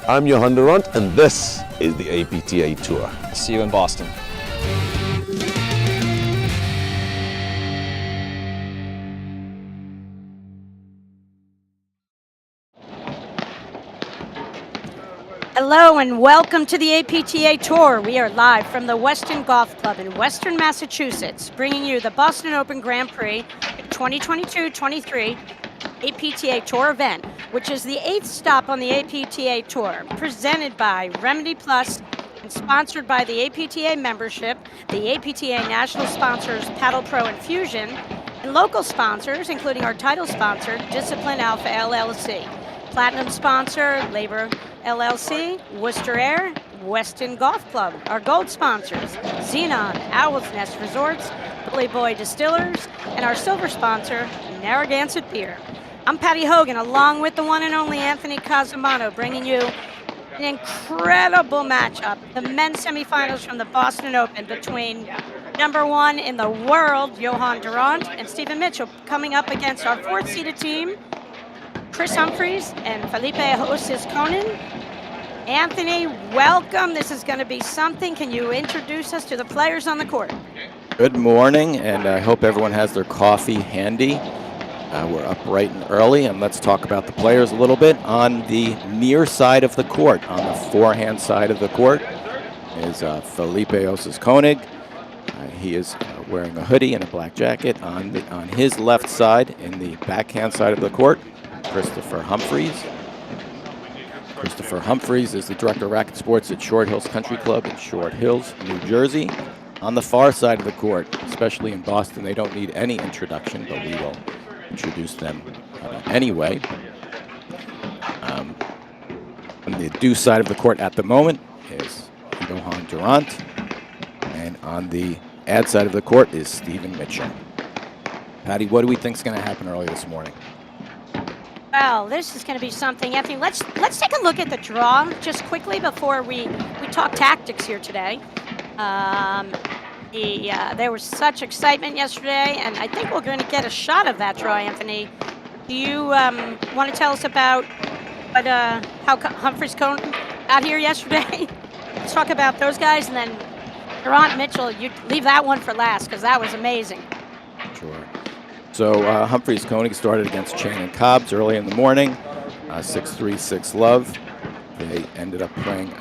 I'm Johan Durant, and this is the APTA Tour. See you in Boston. Hello and welcome to the APTA Tour. We are live from the Weston Golf Club in Western Massachusetts, bringing you the Boston Open Grand Prix 2022-23 APTA Tour event, which is the 8th stop on the APTA Tour, presented by Remedy Plus and sponsored by the APTA membership, the APTA national sponsors Paddle Pro and Fusion, and local sponsors, including our title sponsor, Discipline Alpha LLC, platinum sponsor, Labor LLC, Worcester Air, Weston Golf Club. Our gold sponsors, Xenon, Owl's Nest Resorts, Billy Boy Distillers, and our silver sponsor, Narragansett Beer. I'm Patty Hogan, along with the one and only Anthony Cosumano, bringing you an incredible matchup, the men's semifinals from the Boston Open between #1 in the world, Johan Durant, and Stephen Mitchell, coming up against our 4th-seeded team, Chris Humphreys and Felipe Osis-Konin. Anthony, welcome. This is going to be something. Can you introduce us to the players on the court? Good morning, and I hope everyone has their coffee handy. We're up bright and early, and let's talk about the players a little bit. On the near side of the court, on the forehand side of the court, is Felipe Osis-Konin. He is wearing a hoodie and a black jacket. On his left side, in the backhand side of the court, Christopher Humphreys. Christopher Humphreys is the Director of Racket Sports at Short Hills Country Club in Short Hills, New Jersey. On the far side of the court, especially in Boston, they don't need any introduction, but we will introduce them anyway. On the due side of the court at the moment is Johan Durant. And on the ad side of the court is Stephen Mitchell. Patty, what do we think is going to happen early this morning? Well, this is going to be something. Anthony, let's take a look at the draw just quickly before we talk tactics here today. There was such excitement yesterday, and I think we're going to get a shot of that draw, Anthony. Do you want to tell us about how Humphreys Konin out here yesterday? Let's talk about those guys, and then Durant Mitchell, you leave that one for last because that was amazing. Sure. So Humphreys Konin started against Shannon Cobbs early in the morning, 6-3, 6-love. They ended up playing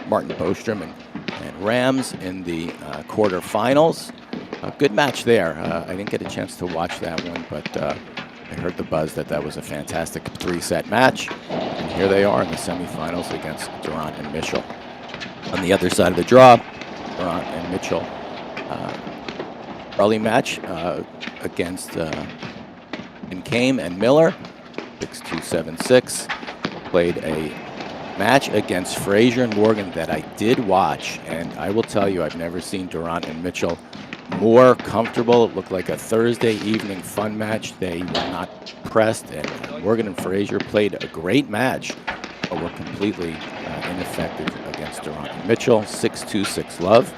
Martin Bostrom and Rams in the quarterfinals. A good match there. I didn't get a chance to watch that one, but I heard the buzz that was a fantastic 3-set match. And here they are in the semifinals against Durant and Mitchell. On the other side of the draw, Durant and Mitchell. Early match against Kame and Miller, 6-2, 7-6. Played a match against Frazier and Morgan that I did watch, and I will tell you, I've never seen Durant and Mitchell more comfortable. It looked like a Thursday evening fun match. They were not pressed, and Morgan and Frazier played a great match, but were completely ineffective against Durant and Mitchell, 6-2, 6-love.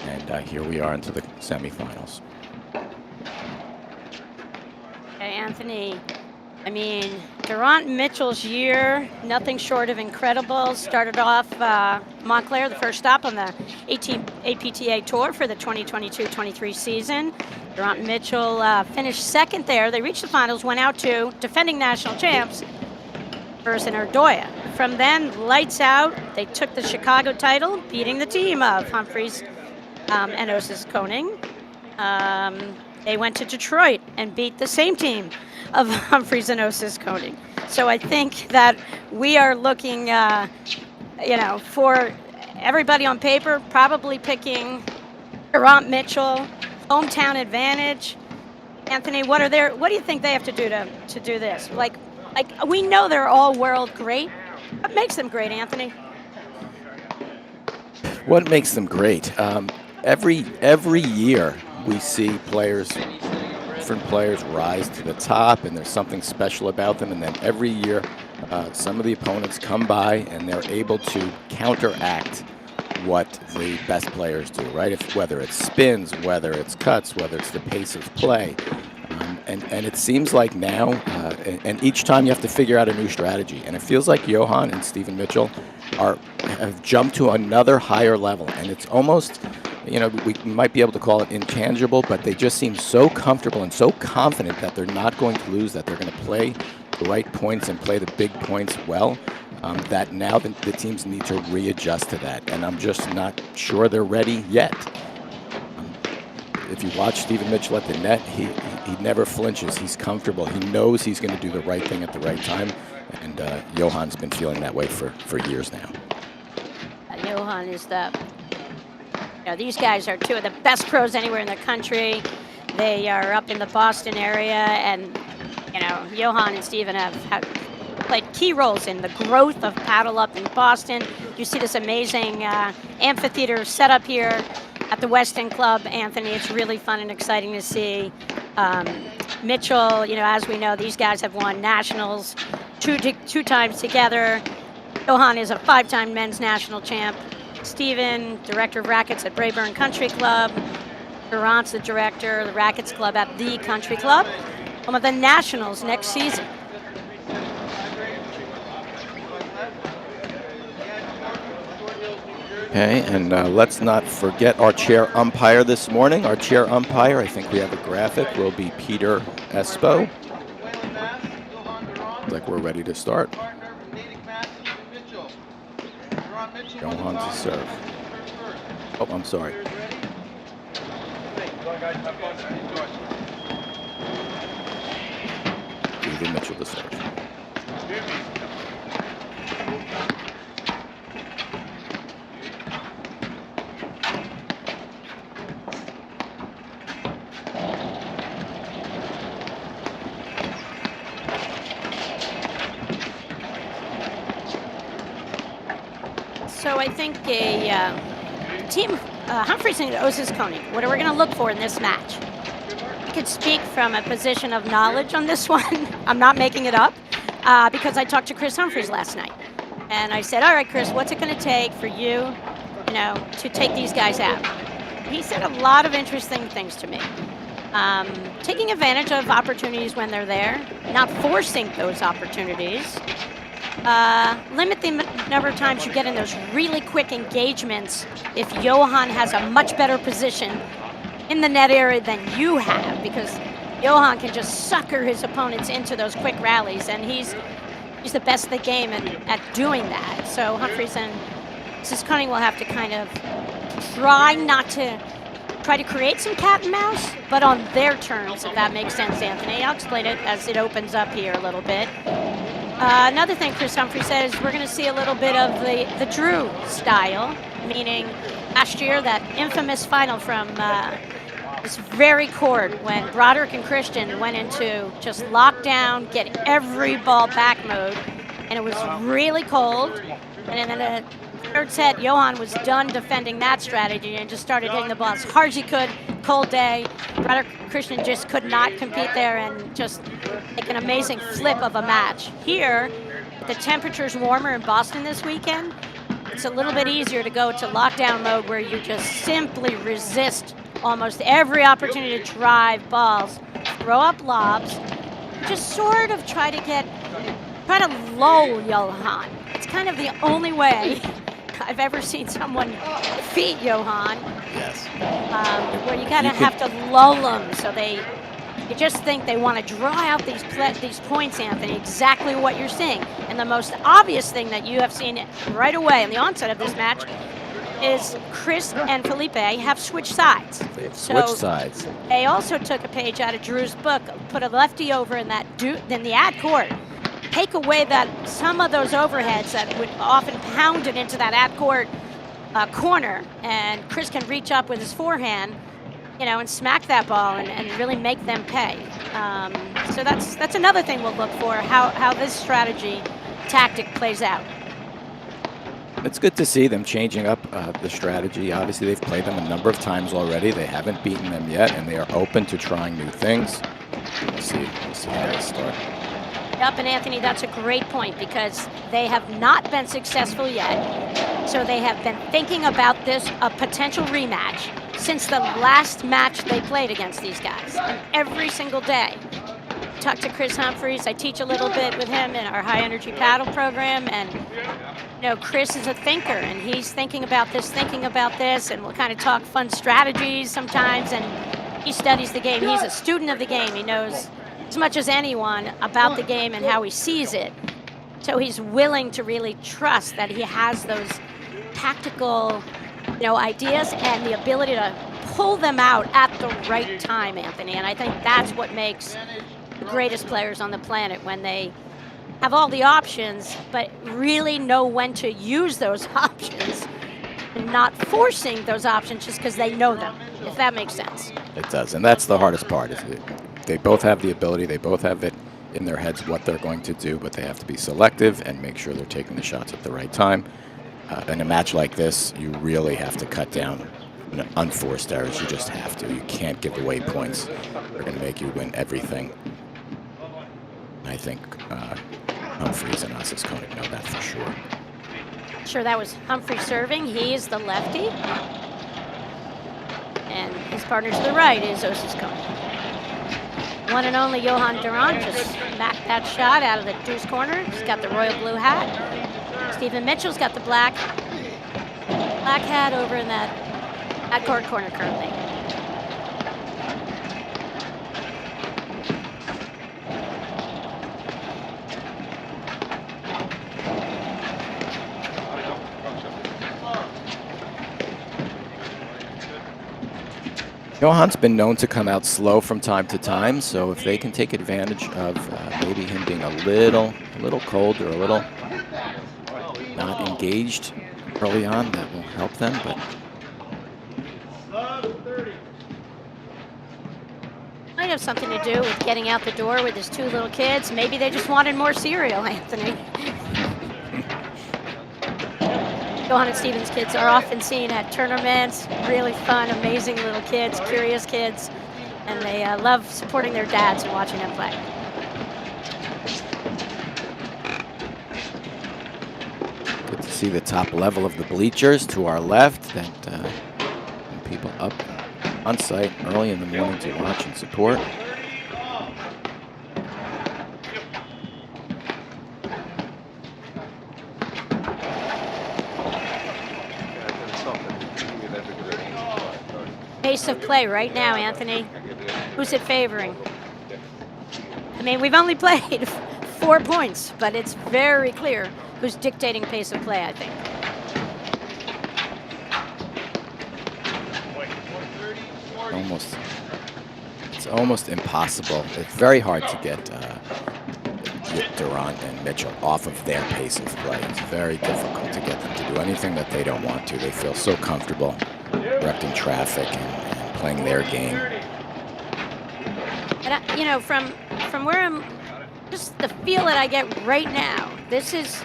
And here we are into the semifinals. Okay, Anthony, I mean, Durant Mitchell's year, nothing short of incredible. Started off Montclair, the first stop on the APTA Tour for the 2022-23 season. Durant Mitchell finished second there. They reached the finals, went out to defending national champs, Verson Erdoya. From then, lights out. They took the Chicago title, beating the team of Humphreys and Osis-Konin. They went to Detroit and beat the same team of Humphreys and Osis-Konin. So I think that we are looking, for everybody on paper, probably picking Durant Mitchell, hometown advantage. Anthony, what do you think they have to do to do this? Like we know they're all world great. What makes them great, Anthony? What makes them great? Every year we see different players rise to the top, and there's something special about them. And then every year, some of the opponents come by and they're able to counteract what the best players do, right? Whether it's spins, whether it's cuts, whether it's the pace of play. And it seems like now, and each time you have to figure out a new strategy. And it feels like Johan and Stephen Mitchell have jumped to another higher level, and it's almost, we might be able to call it intangible, but they just seem so comfortable and so confident that they're not going to lose, that they're going to play the right points and play the big points well, that now the teams need to readjust to that, and I'm just not sure they're ready yet. If you watch Stephen Mitchell at the net, he never flinches. He's comfortable. He knows he's going to do the right thing at the right time, and Johan's been feeling that way for years now. Johan is these guys are two of the best pros anywhere in the country. They are up in the Boston area, and Johan and Stephen have played key roles in the growth of paddle up in Boston. You see this amazing amphitheater set up here at the Weston Club, Anthony. It's really fun and exciting to see. Mitchell, as we know, these guys have won nationals two times together. Johan is a 5-time men's national champ. Stephen, director of rackets at Brayburn Country Club. Durant's the director of the rackets club at the Country Club. Home of the nationals next season. Okay, and let's not forget our chair umpire this morning. Our chair umpire, I think we have a graphic, will be Peter Espo. Like we're ready to start. Johan to serve. Oh, I'm sorry. Stephen Mitchell to serve. So I think a team, Humphreys and Osis-Koning, what are we going to look for in this match? I could speak from a position of knowledge on this one. I'm not making it up because I talked to Chris Humphreys last night. And I said, all right, Chris, what's it going to take for you, to take these guys out? He said a lot of interesting things to me. Taking advantage of opportunities when they're there, not forcing those opportunities. Limit the number of times you get in those really quick engagements if Johan has a much better position in the net area than you have, because Johan can just sucker his opponents into those quick rallies, and he's the best in the game at doing that. So Humphreys and Osis-Koning will have to kind of try to create some cat and mouse, but on their terms, if that makes sense, Anthony. I'll explain it as it opens up here a little bit. Another thing Chris Humphreys says, we're going to see a little bit of the Drew style, meaning last year that infamous final from this very court when Broderick and Christian went into just lockdown, get every ball back mode, and it was really cold. And then the third set, Johan was done defending that strategy and just started hitting the ball as hard as he could. Cold day. Broderick Christian just could not compete there and just make an amazing flip of a match. Here, the temperature's warmer in Boston this weekend. It's a little bit easier to go to lockdown mode where you just simply resist almost every opportunity to drive balls, throw up lobs, just sort of try to lull Johan. It's kind of the only way I've ever seen someone defeat Johan. Yes. Where you kind of have to lull them so you just think they want to draw out these points, Anthony, exactly what you're seeing. And the most obvious thing that you have seen right away in the onset of this match is Chris and Felipe have switched sides. They've switched sides. They also took a page out of Drew's book, put a lefty over in the ad court. Take away some of those overheads that would often pound it into that ad court corner, and Chris can reach up with his forehand, and smack that ball and really make them pay. So that's another thing we'll look for, how this strategy tactic plays out. It's good to see them changing up the strategy. Obviously, they've played them a number of times already. They haven't beaten them yet, and they are open to trying new things. We'll see how they start. Yep, and Anthony, that's a great point because they have not been successful yet. So they have been thinking about a potential rematch since the last match they played against these guys. And every single day, talk to Chris Humphreys. I teach a little bit with him in our high energy paddle program, and Chris is a thinker, and he's thinking about this, and we'll kind of talk fun strategies sometimes. And he studies the game. He's a student of the game. He knows as much as anyone about the game and how he sees it. So he's willing to really trust that he has those tactical, ideas and the ability to pull them out at the right time, Anthony. And I think that's what makes the greatest players on the planet, when they have all the options, but really know when to use those options and not forcing those options just because they know them, if that makes sense. It does, and that's the hardest part. Is they both have the ability, they both have it in their heads what they're going to do, but they have to be selective and make sure they're taking the shots at the right time. In a match like this, you really have to cut down unforced errors. You just have to. You can't give away points. They're going to make you win everything. I think Humphreys and Osis Koenig know that for sure. Sure, that was Humphreys serving. He is the lefty. And his partner to the right is Osis Koenig. One and only Johan Durant just backed that shot out of the deuce corner. He's got the royal blue hat. Stephen Mitchell's got the black hat over in that court corner currently. Johan's been known to come out slow from time to time, so if they can take advantage of maybe him being a little cold or a little not engaged early on, that will help them. But might have something to do with getting out the door with his two little kids. Maybe they just wanted more cereal, Anthony. Johan and Stephen's kids are often seen at tournaments. Really fun, amazing little kids, curious kids, and they love supporting their dads and watching them play. good to see the top level of the bleachers to our left. That people up on site early in the morning to watch and support. Pace of play right now, Anthony. Who's it favoring? I mean, we've only played 4 points, but it's very clear who's dictating pace of play, I think. It's almost impossible. It's very hard to get Durant and Mitchell off of their pace of play. It's very difficult to get them to do anything that they don't want to. They feel so comfortable directing traffic and playing their game. And you know, from where I'm, just the feel that I get right now, this is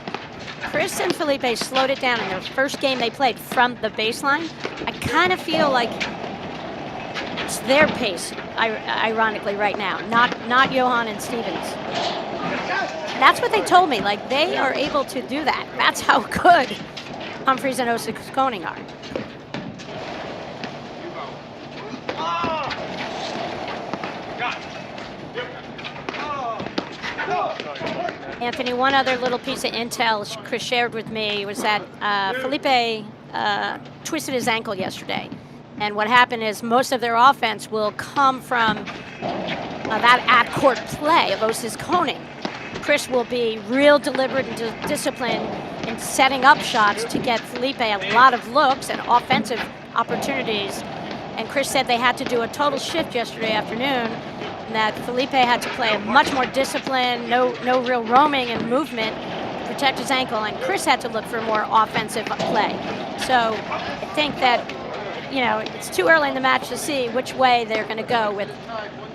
Chris and Felipe slowed it down in their first game they played from the baseline. I kind of feel like it's their pace, ironically, right now, not Johan and Stevens. That's what they told me. Like, they are able to do that. That's how good Humphreys and Osis Koenig are. Anthony, one other little piece of intel Chris shared with me was that Felipe twisted his ankle yesterday. And what happened is most of their offense will come from that at-court play of Osis Koenig. Chris will be real deliberate and disciplined in setting up shots to get Felipe a lot of looks and offensive opportunities. And Chris said they had to do a total shift yesterday afternoon, and that Felipe had to play much more discipline, no real roaming and movement to protect his ankle, and Chris had to look for more offensive play. So I think that, you know, it's too early in the match to see which way they're going to go with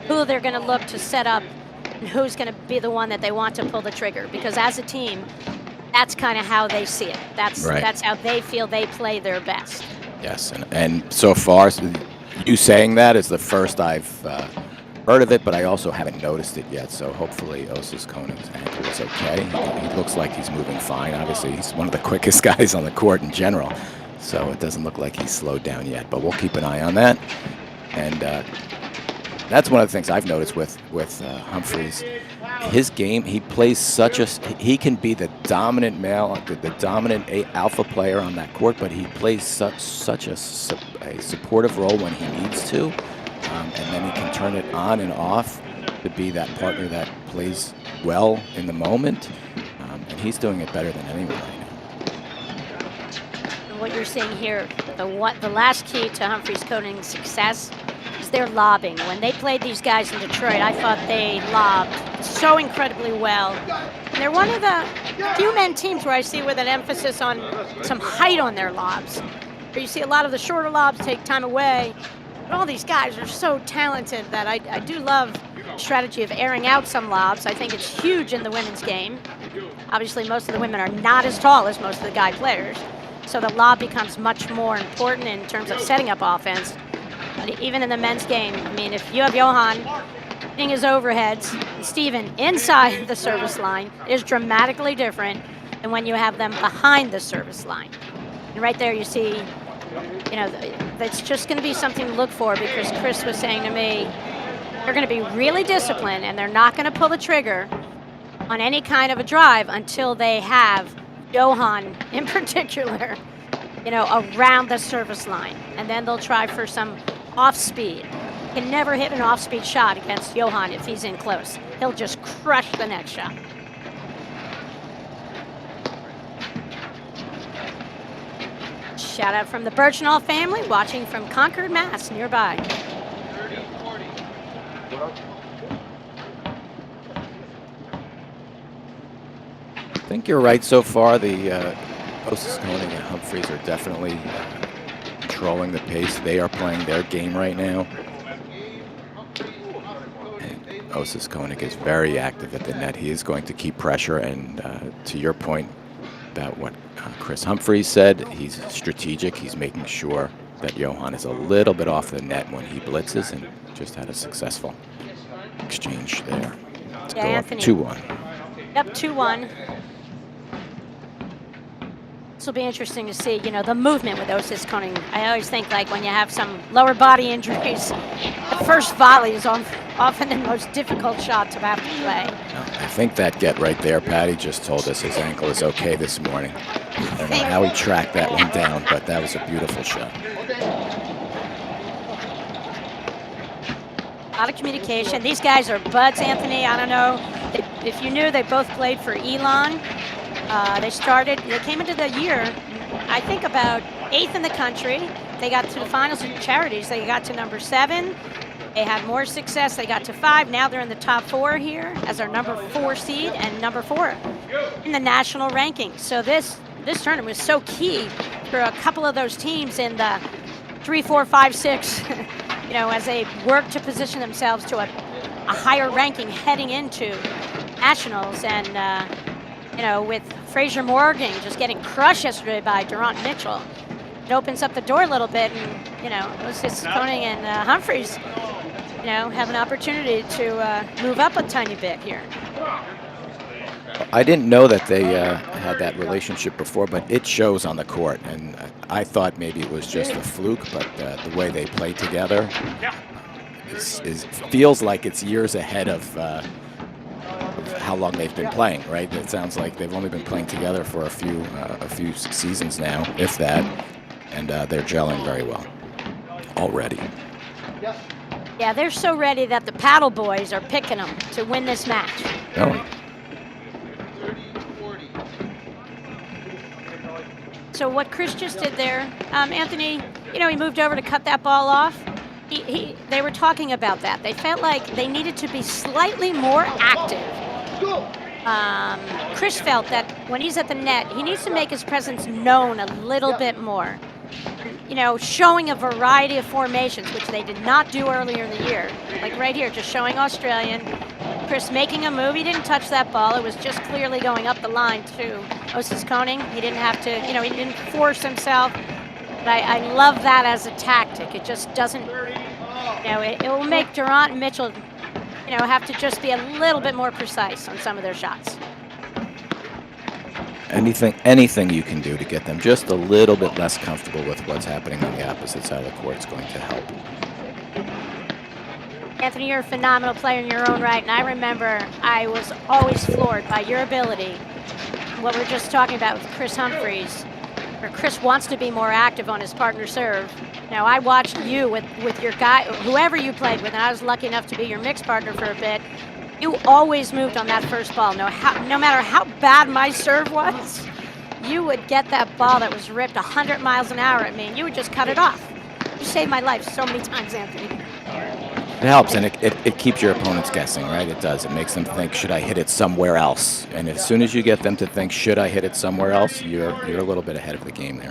who they're going to look to set up and who's going to be the one that they want to pull the trigger. Because as a team, that's kind of how they see it. That's how they feel they play their best. Yes, and so far, you saying that is the first I've heard of it, but I also haven't noticed it yet. So hopefully Osis Koenig's ankle is okay. He looks like he's moving fine. Obviously, he's one of the quickest guys on the court in general. So it doesn't look like he's slowed down yet, but we'll keep an eye on that. And that's one of the things I've noticed with Humphreys. His game, he plays he can be the dominant male, the dominant alpha player on that court, but he plays such a supportive role when he needs to, and then he can turn it on and off to be that partner that plays well in the moment, and he's doing it better than anyone right now. What you're seeing here, the last key to Humphreys Koning's success is their lobbing. When they played these guys in Detroit, I thought they lobbed so incredibly well. And they're one of the few men teams where I see with an emphasis on some height on their lobs. Where you see a lot of the shorter lobs take time away. But all these guys are so talented that I do love the strategy of airing out some lobs. I think it's huge in the women's game. Obviously, most of the women are not as tall as most of the guy players. So the lob becomes much more important in terms of setting up offense. But even in the men's game, I mean, if you have Johan hitting his overheads and Steven inside the service line, it is dramatically different than when you have them behind the service line. And right there you see, you know, that's just going to be something to look for, because Chris was saying to me, they're going to be really disciplined and they're not going to pull the trigger on any kind of a drive until they have Johan in particular, you know, around the service line. And then they'll try for some off speed. Can never hit an off speed shot against Johan if he's in close. He'll just crush the next shot. Shout out from the Birchnall family watching from Concord, Mass, nearby. I think you're right so far. The Osis Koning and Humphreys are definitely controlling the pace. They are playing their game right now. And Osis Koning is very active at the net. He is going to keep pressure. And to your point about what Chris Humphreys said, he's strategic. He's making sure that Johan is a little bit off the net when he blitzes, and just had a successful exchange there. Yeah, Anthony. 2-1. Yep, 2-1. This will be interesting to see, you know, the movement with Osis Koning. I always think, like, when you have some lower body injuries, the first volley is often the most difficult shot to have to play. I think that get right there, Patty just told us his ankle is okay this morning. I don't know how he tracked that one down, but that was a beautiful shot. A lot of communication. These guys are buds, Anthony. I don't know if you knew, they both played for Elon. They came into the year, I think, about 8th in the country. They got to the finals in charities. They got to number 7. They had more success. They got to 5. Now they're in the top 4 here as our number 4 seed and number 4 in the national ranking. So this tournament was so key for a couple of those teams in the 3, 4, 5, 6, you know, as they work to position themselves to a higher ranking heading into nationals. And, you know, with Fraser Morgan just getting crushed yesterday by Durant Mitchell, it opens up the door a little bit, and, you know, Osis Koning and Humphreys, you know, have an opportunity to move up a tiny bit here. I didn't know that they had that relationship before, but it shows on the court. And I thought maybe it was just a fluke, but the way they play together feels like it's years ahead of how long they've been playing, right? It sounds like they've only been playing together for a few seasons now, if that, and they're gelling very well already. Yeah, they're so ready that the Paddle Boys are picking them to win this match. Oh. So what Chris just did there, Anthony, you know, he moved over to cut that ball off. They were talking about that. They felt like they needed to be slightly more active. Chris felt that when he's at the net, he needs to make his presence known a little bit more. You know, showing a variety of formations, which they did not do earlier in the year. Like right here, just showing Australian. Chris making a move. He didn't touch that ball. It was just clearly going up the line to Osis Koning. He didn't have to, you know, he didn't force himself. But I love that as a tactic. It just doesn't, you know, it will make Durant and Mitchell, you know, have to just be a little bit more precise on some of their shots. Anything you can do to get them just a little bit less comfortable with what's happening on the opposite side of the court is going to help. Anthony, you're a phenomenal player in your own right, and I remember I was always floored by your ability. What we're just talking about with Kris Humphries, where Kris wants to be more active on his partner serve. Now, I watched you with your guy, whoever you played with, and I was lucky enough to be your mixed partner for a bit. You always moved on that first ball. No matter how bad my serve was, you would get that ball that was ripped 100 miles an hour at me, and you would just cut it off. You saved my life so many times, Anthony. It helps, and it keeps your opponents guessing, right? It does. It makes them think, should I hit it somewhere else? And as soon as you get them to think, should I hit it somewhere else, you're a little bit ahead of the game there.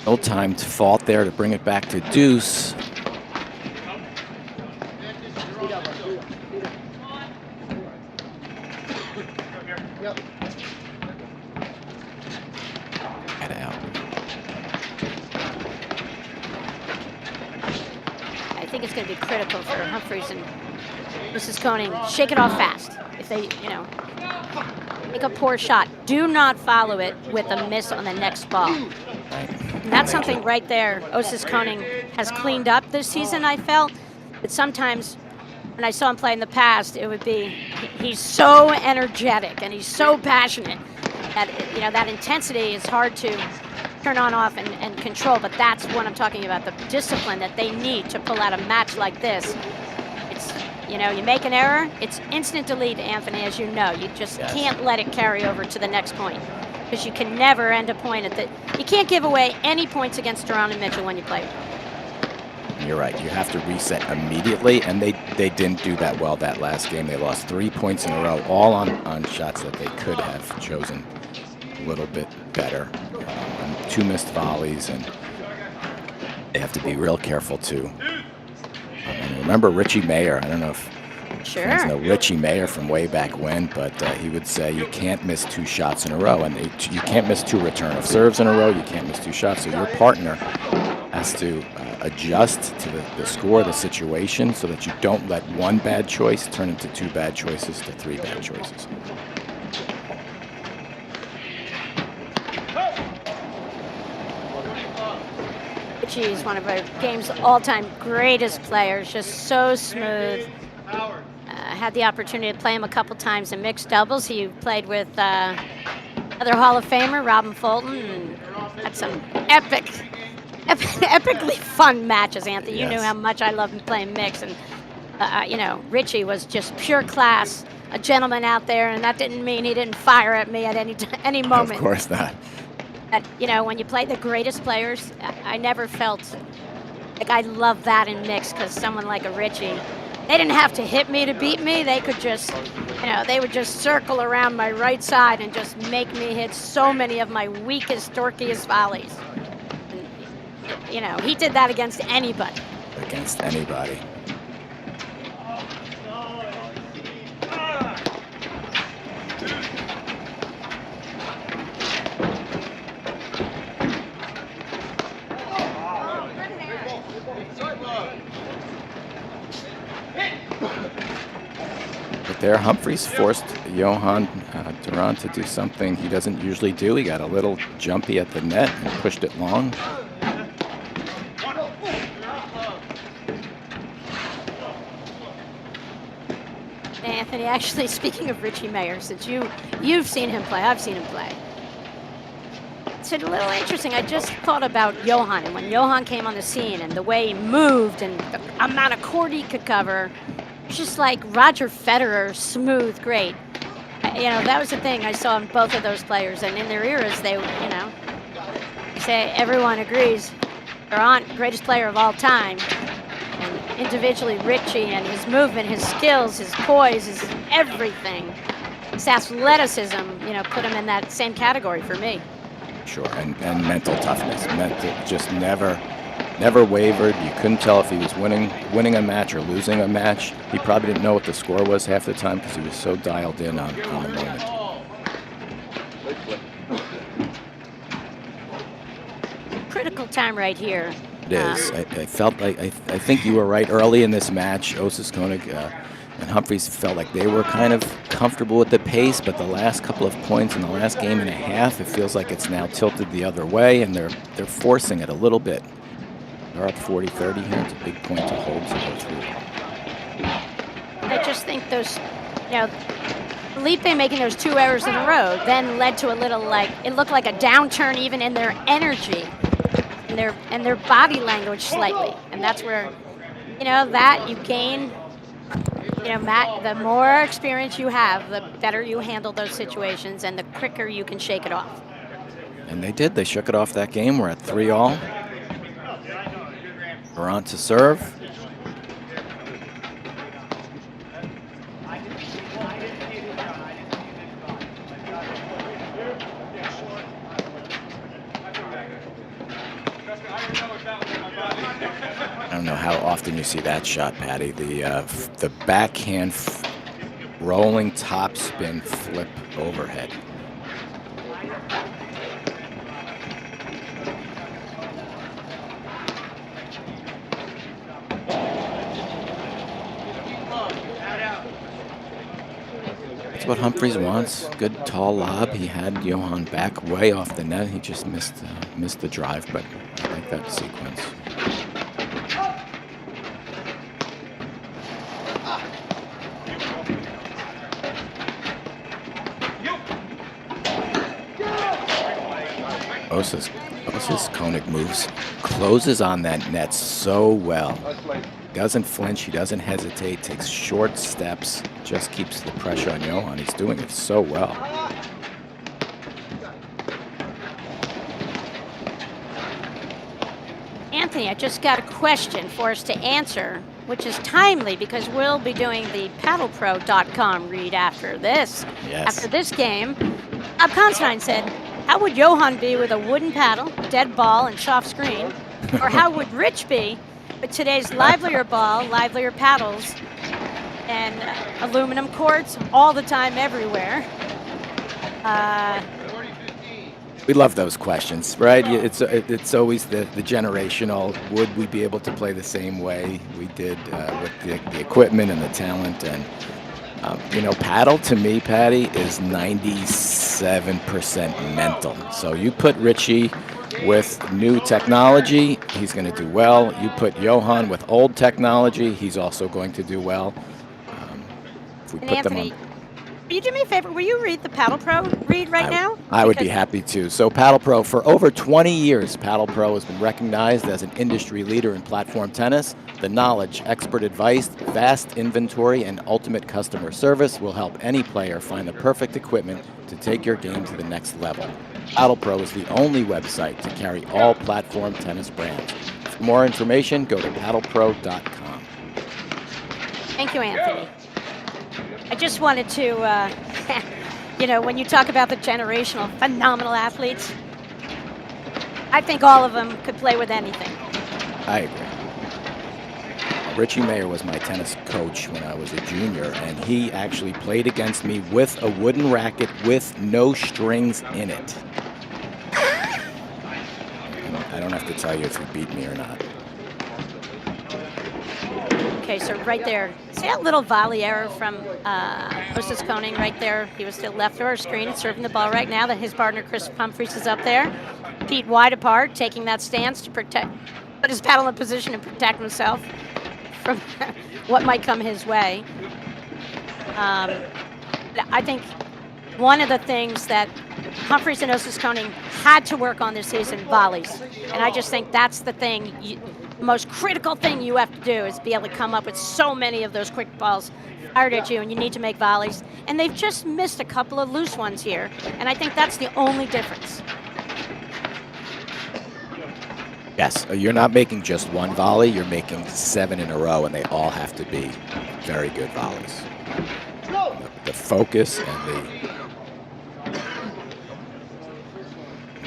No time to fault there to bring it back to deuce. I think it's going to be critical for Humphries and Mrs. Koning. Shake it off fast. If they, make a poor shot, do not follow it with a miss on the next ball. And that's something right there Osis Koning has cleaned up this season, I felt. But sometimes when I saw him play in the past, it would be, he's so energetic and he's so passionate that, that intensity is hard to turn on, off, and control. But that's what I'm talking about, the discipline that they need to pull out a match like this. It's, you make an error, it's instant delete, Anthony, as you know. You just can't let it carry over to the next point, because you can never end a point at the, you can't give away any points against Duran and Mitchell when you play. You're right. You have to reset immediately, and they didn't do that well that last game. They lost 3 points in a row, all on shots that they could have chosen a little bit better. 2 missed volleys, and they have to be real careful too. And remember Richie Mayer. I don't know if fans know Richie Mayer from way back when, but he would say you can't miss 2 shots in a row, and you can't miss 2 return of serves in a row. You can't miss 2 shots. So your partner has to adjust to the score, the situation, so that you don't let 1 bad choice turn into 2 bad choices to 3 bad choices. Richie is one of our game's all-time greatest players, just so smooth. Had the opportunity to play him a couple times in mixed doubles. He played with other Hall of Famer, Robin Fulton, and had some epically fun matches, Anthony. You knew how much I love playing mix, and Richie was just pure class, a gentleman out there, and that didn't mean he didn't fire at me at any moment. Of course not. But, when you play the greatest players, I never felt like I love that in mix, because someone like a Richie, they didn't have to hit me to beat me. They could just, they would just circle around my right side and just make me hit so many of my weakest, dorkiest volleys. And, he did that against anybody. Against anybody. But there, Humphries forced Johan Duran to do something he doesn't usually do. He got a little jumpy at the net and pushed it long. Anthony, actually, speaking of Richie Mayer, since you've seen him play, I've seen him play. It's a little interesting. I just thought about Johan, and when Johan came on the scene and the way he moved and the amount of court he could cover, it's just like Roger Federer, smooth, great. That was the thing I saw in both of those players, and in their eras, they, say everyone agrees Duran, greatest player of all time. And individually, Richie and his movement, his skills, his poise, his everything, his athleticism, put him in that same category for me. Sure, and mental toughness. Just never wavered. You couldn't tell if he was winning a match or losing a match. He probably didn't know what the score was half the time because he was so dialed in on the moment. Critical time right here. It is. I felt like I think you were right early in this match. Osis Koning And Humphreys felt like they were kind of comfortable with the pace, but the last couple of points in the last game and a half, it feels like it's now tilted the other way, and they're forcing it a little bit. They're up 40-30 here. It's a big point to hold to go through. I just think those, Felipe making those 2 errors in a row then led to a little, it looked like a downturn even in their energy and their body language slightly. And that's where, that you gain, Matt, the more experience you have, the better you handle those situations and the quicker you can shake it off. And they did. They shook it off that game. We're at 3-all. We're on to serve. I don't know how often you see that shot, Patty. The backhand rolling top spin flip overhead. That's what Humphreys wants. Good tall lob. He had Johan back way off the net. He just missed the drive, but I like that sequence. Osa's Koenig moves, closes on that net so well. Doesn't flinch, he doesn't hesitate, takes short steps, just keeps the pressure on Johan. He's doing it so well. Anthony, I just got a question for us to answer, which is timely because we'll be doing the paddlepro.com read after this. Yes. After this game, Bob Constein said, how would Johan be with a wooden paddle, dead ball, and soft screen? Or how would Rich be with today's livelier ball, livelier paddles, and aluminum courts all the time, everywhere? We love those questions, right? It's always the generational. Would we be able to play the same way we did with the equipment and the talent? And paddle to me, Patty, is 97% mental. So you put Richie with new technology, he's going to do well. You put Johan with old technology, he's also going to do well. If we put Anthony, them on. Will you do me a favor? Will you read the Paddle Pro read right now? I would be happy to. So Paddle Pro, for over 20 years, Paddle Pro has been recognized as an industry leader in platform tennis. The knowledge, expert advice, vast inventory, and ultimate customer service will help any player find the perfect equipment to take your game to the next level. Paddle Pro is the only website to carry all platform tennis brands. For more information, go to paddlepro.com. Thank you, Anthony. I just wanted to, when you talk about the generational, phenomenal athletes, I think all of them could play with anything. I agree. Richie Mayer was my tennis coach when I was a junior, and he actually played against me with a wooden racket with no strings in it. I don't have to tell you if he beat me or not. Okay, so right there, see that little volley error from Osa's Koenig right there? He was still left of our screen and serving the ball right now. That his partner, Chris Humphreys, is up there. Feet wide apart, taking that stance to put his paddle in position and protect himself from what might come his way. I think one of the things that Humphreys and Osa's Koenig had to work on this season, volleys. And I just think that's the thing. The most critical thing you have to do is be able to come up with so many of those quick balls fired at you, and you need to make volleys. And they've just missed a couple of loose ones here, and I think that's the only difference. Yes, you're not making just one volley, you're making 7 in a row, and they all have to be very good volleys. The focus and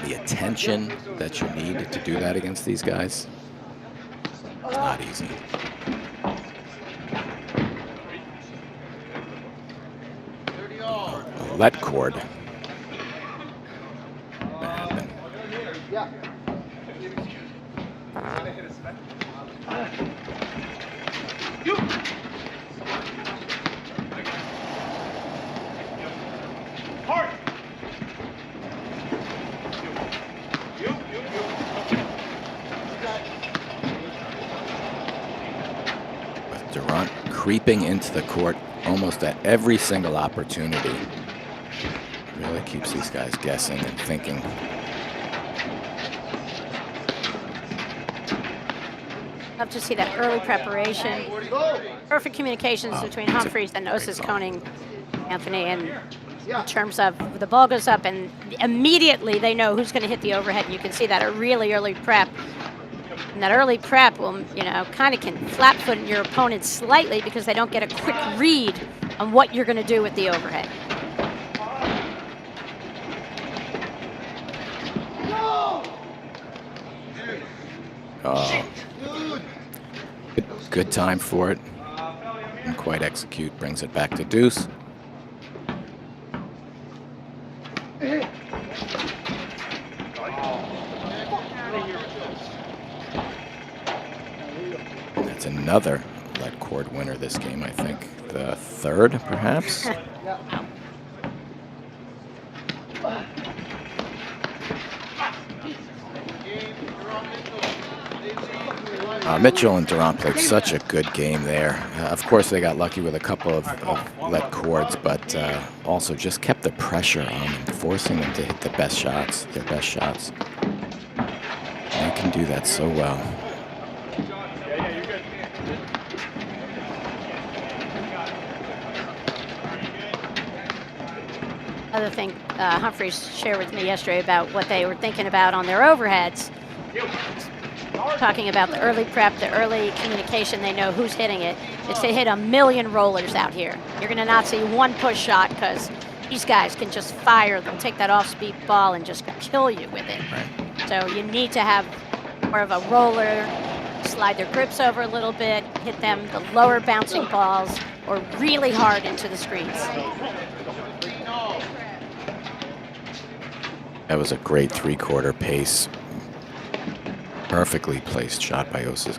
the attention that you need to do that against these guys, it's not easy. Let cord. What happened? With Durant creeping into the court almost at every single opportunity. Really keeps these guys guessing and thinking. Love to see that early preparation. Perfect communications between Humphreys and Osis Koning, Anthony, and in terms of the ball goes up and immediately they know who's going to hit the overhead. And you can see that a really early prep. And that early prep will, kind of can flat-foot your opponent slightly because they don't get a quick read on what you're going to do with the overhead. Oh, good time for it. Didn't quite execute, brings it back to deuce. That's another lead cord winner this game, I think. The third, perhaps? Mitchell and Durant played such a good game there. Of course, they got lucky with a couple of lead cords, but also just kept the pressure on them, forcing them to hit the best shots, their best shots. They can do that so well. Other thing Humphreys shared with me yesterday about what they were thinking about on their overheads. Talking about the early prep, the early communication, they know who's hitting it. It's to hit a million rollers out here. You're going to not see one push shot because these guys can just fire. They'll take that off-speed ball and just kill you with it. Right. So you need to have more of a roller, slide their grips over a little bit, hit them the lower bouncing balls, or really hard into the screens. That was a great three-quarter pace. Perfectly placed shot by Osis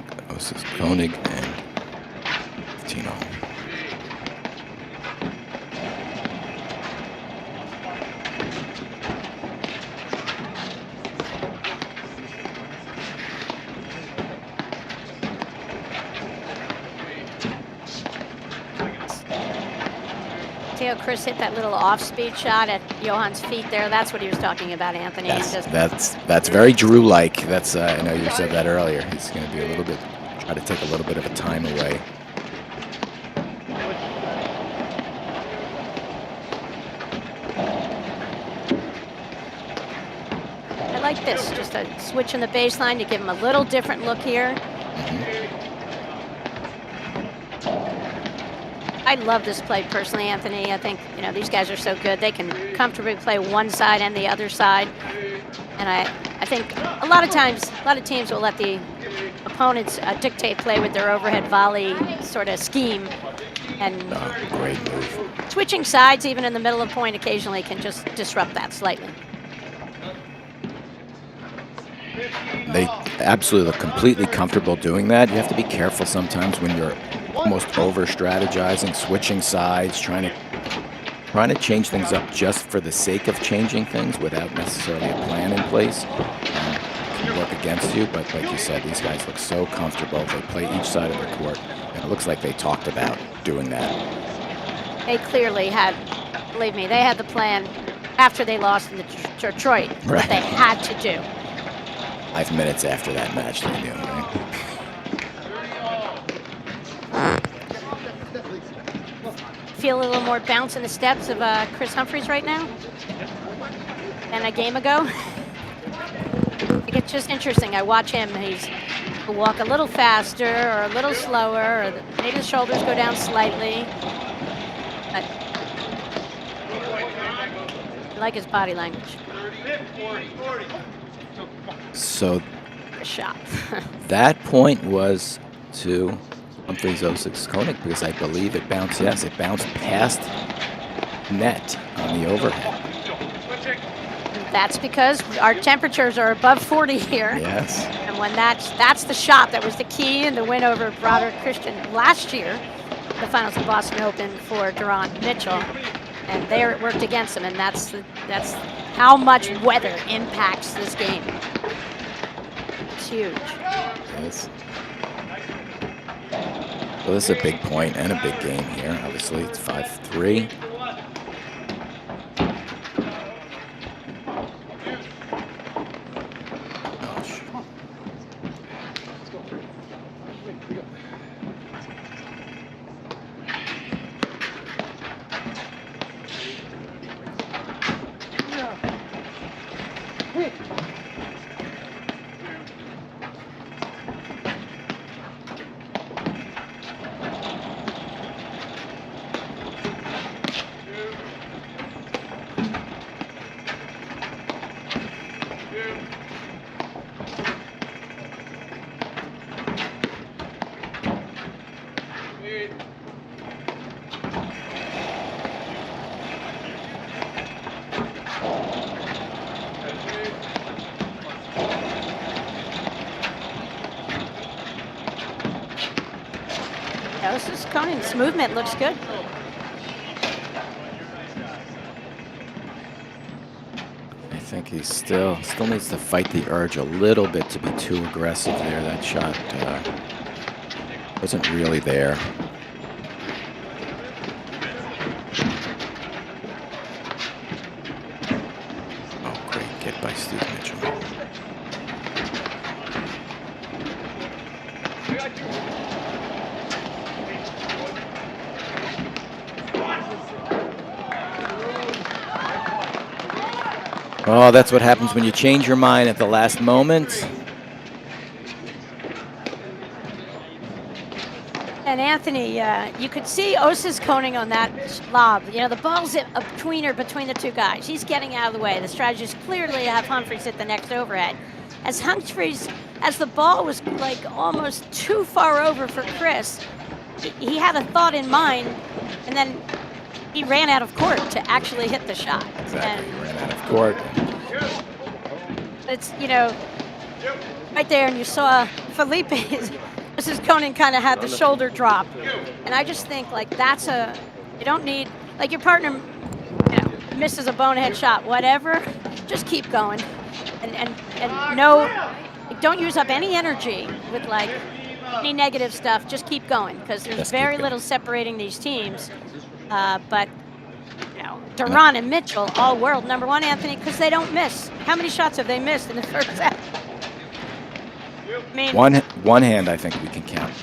Koning and Tino. See how Chris hit that little off-speed shot at Johan's feet there? That's what he was talking about, Anthony. That's very Drew-like. That's I know you said that earlier. He's going to be a little bit, try to take a little bit of a time away. I like this, just a switch in the baseline to give him a little different look here. I love this play personally, Anthony. I think, these guys are so good. They can comfortably play one side and the other side. And I think a lot of times, a lot of teams will let the opponents dictate play with their overhead volley sort of scheme. And great move. Switching sides, even in the middle of point, occasionally can just disrupt that slightly. They absolutely look completely comfortable doing that. You have to be careful sometimes when you're almost over-strategizing, switching sides, trying to change things up just for the sake of changing things without necessarily a plan in place. Can work against you, but like you said, these guys look so comfortable. They play each side of the court, and it looks like they talked about doing that. They clearly had, believe me, they had the plan after they lost in the Detroit, right. What they had to do. 5 minutes after that match, they knew, right? Feel a little more bounce in the steps of Chris Humphreys right now than a game ago. It's just interesting. I watch him. He'll walk a little faster or a little slower, or maybe his shoulders go down slightly. But I like his body language. So a shot. That point was to Humphreys Osis Koning because I believe it bounced, yes, it bounced past net on the overhead. That's because our temperatures are above 40 here. Yes. And when that's the shot that was the key in the win over Broderick Christian last year, the finals of Boston Open for Durant Mitchell. And there it worked against him, and that's how much weather impacts this game. is huge. Yes. Well, this is a big point and a big game here. Obviously, it's 5-3. Gosh. Osis Koning's movement looks good. I think he still needs to fight the urge a little bit to be too aggressive there. That shot wasn't really there. Oh, great hit by Steve Mitchell. Oh, that's what happens when you change your mind at the last moment. And Anthony, you could see Osis Koning on that lob. You know, the ball's a tweener between the two guys. He's getting out of the way. The strategy is clearly to have Humphries hit the next overhead. As the ball was like almost too far over for Chris, he had a thought in mind, and then he ran out of court to actually hit the shot. Exactly, he ran out of court. It's, you know, right there, and you saw Felipe. Mrs. Koning kind of had the shoulder drop, and I just think like you don't need, like, your partner, you know, misses a bonehead shot, whatever, just keep going, and no, don't use up any energy with like any negative stuff. Just keep going, because there's very little separating these teams. But you know, Duran and Mitchell, all world number one, Anthony, because they don't miss. How many shots have they missed in the first half? I mean, one hand I think we can count.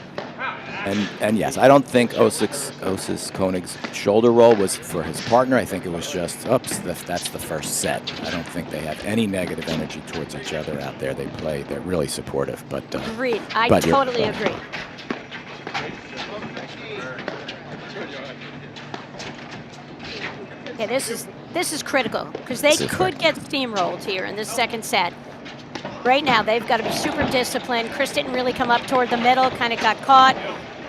And yes, I don't think Osis Koning's shoulder roll was for his partner. I think it was just, oops, that's the first set. I don't think they have any negative energy towards each other out there. They're really supportive. But agreed. I totally agree. Okay, this is critical, because they could get steamrolled here in this second set. Right now, they've got to be super disciplined. Chris didn't really come up toward the middle, kind of got caught,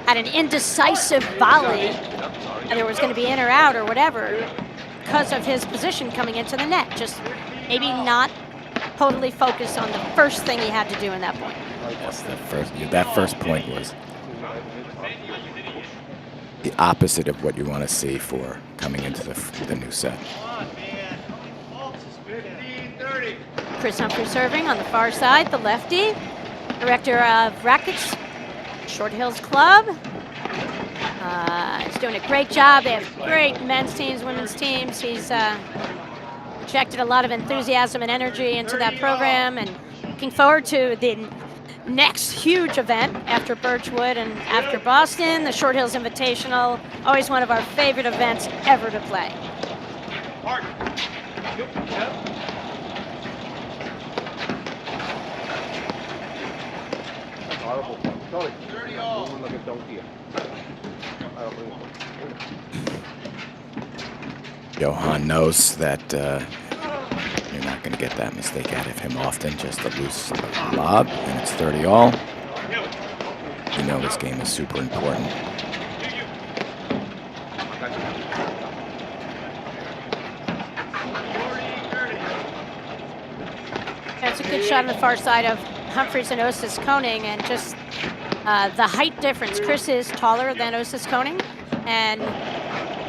had an indecisive volley, whether it was going to be in or out or whatever, because of his position coming into the net. Just maybe not totally focused on the first thing he had to do in that point. Yes, that first point was the opposite of what you want to see for coming into the new set. Chris Humphries serving on the far side, the lefty, director of rackets, Short Hills Club. He's doing a great job. They have great men's teams, women's teams. He's injected a lot of enthusiasm and energy into that program, and looking forward to the next huge event after Birchwood and after Boston, the Short Hills Invitational. Always one of our favorite events ever to play. Johan knows that you're not going to get that mistake out of him often, just a loose lob, and it's 30-all. You know this game is super important. That's a good shot on the far side of Humphries and Osis Koning, and just the height difference. Chris is taller than Osis Koning, and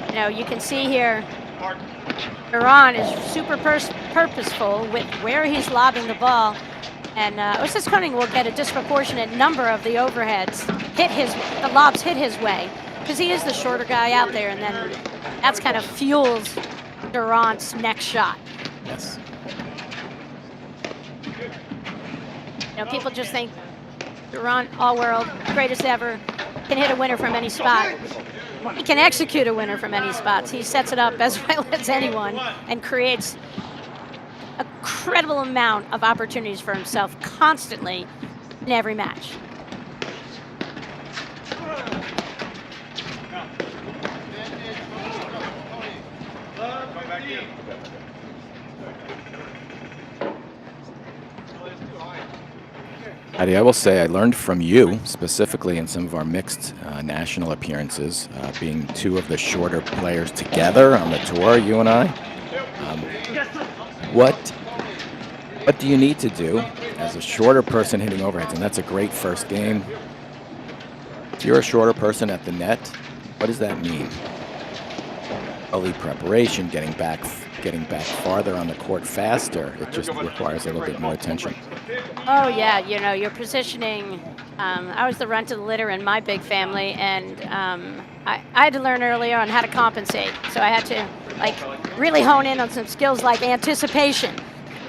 you know, you can see here Duran is super purposeful with where he's lobbing the ball, And Osis Koning will get a disproportionate number of the overheads the lobs hit his way, because he is the shorter guy out there, and then that's kind of fuels Durant's next shot. Yes. You know, people just think Durant, all-world, greatest ever, can hit a winner from any spot. He can execute a winner from any spots. He sets it up as well as anyone and creates a credible amount of opportunities for himself constantly in every match. Heidi, I will say I learned from you, specifically in some of our mixed national appearances, being two of the shorter players together on the tour, you and I. What do you need to do as a shorter person hitting overheads? And that's a great first game. If you're a shorter person at the net, what does that mean? Early preparation, getting back farther on the court faster. It just requires a little bit more attention. Oh yeah, you know, your positioning. I was the runt of the litter in my big family, and I had to learn early on how to compensate. So I had to really hone in on some skills like anticipation.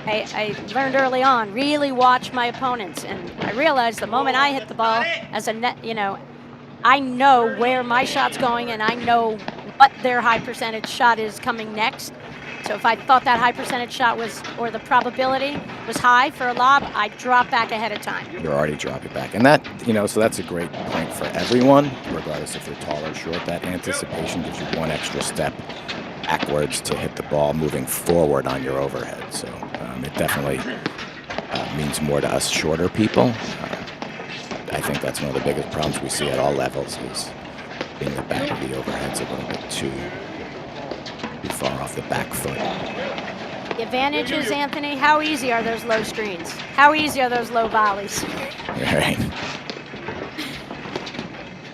I learned early on, really watch my opponents, and I realized the moment I hit the ball as a net, you know, I know where my shot's going, and I know what their high percentage shot is coming next. So if I thought that high percentage shot or the probability was high for a lob, I drop back ahead of time. You're already dropping back. And that, so that's a great point for everyone, regardless if they're tall or short. That anticipation gives you one extra step backwards to hit the ball moving forward on your overhead. So it definitely means more to us shorter people. I think that's one of the biggest problems we see at all levels is being the back of the overhead's a little bit too far off the back foot. The advantage is, Anthony, how easy are those low screens? How easy are those low volleys? Right.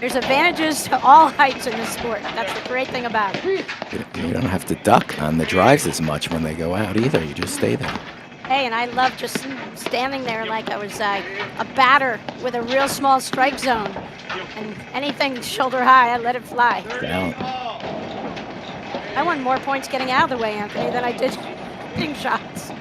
There's advantages to all heights in this sport. That's the great thing about it. You don't have to duck on the drives as much when they go out either. You just stay there. Hey, and I love just standing there like I was a batter with a real small strike zone. And anything shoulder high, I let it fly. Yeah. I won more points getting out of the way, Anthony, than I did hitting shots.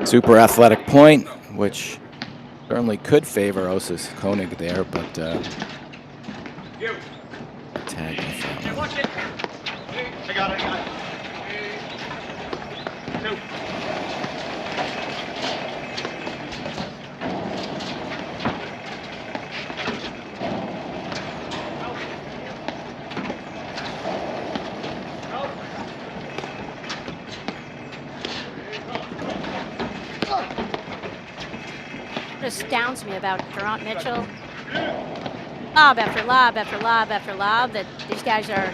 Super athletic point, which certainly could favor Osis Koning there, but tag. I got it. Two. Astounds me about Durant Mitchell. Lob after lob after lob after lob that these guys are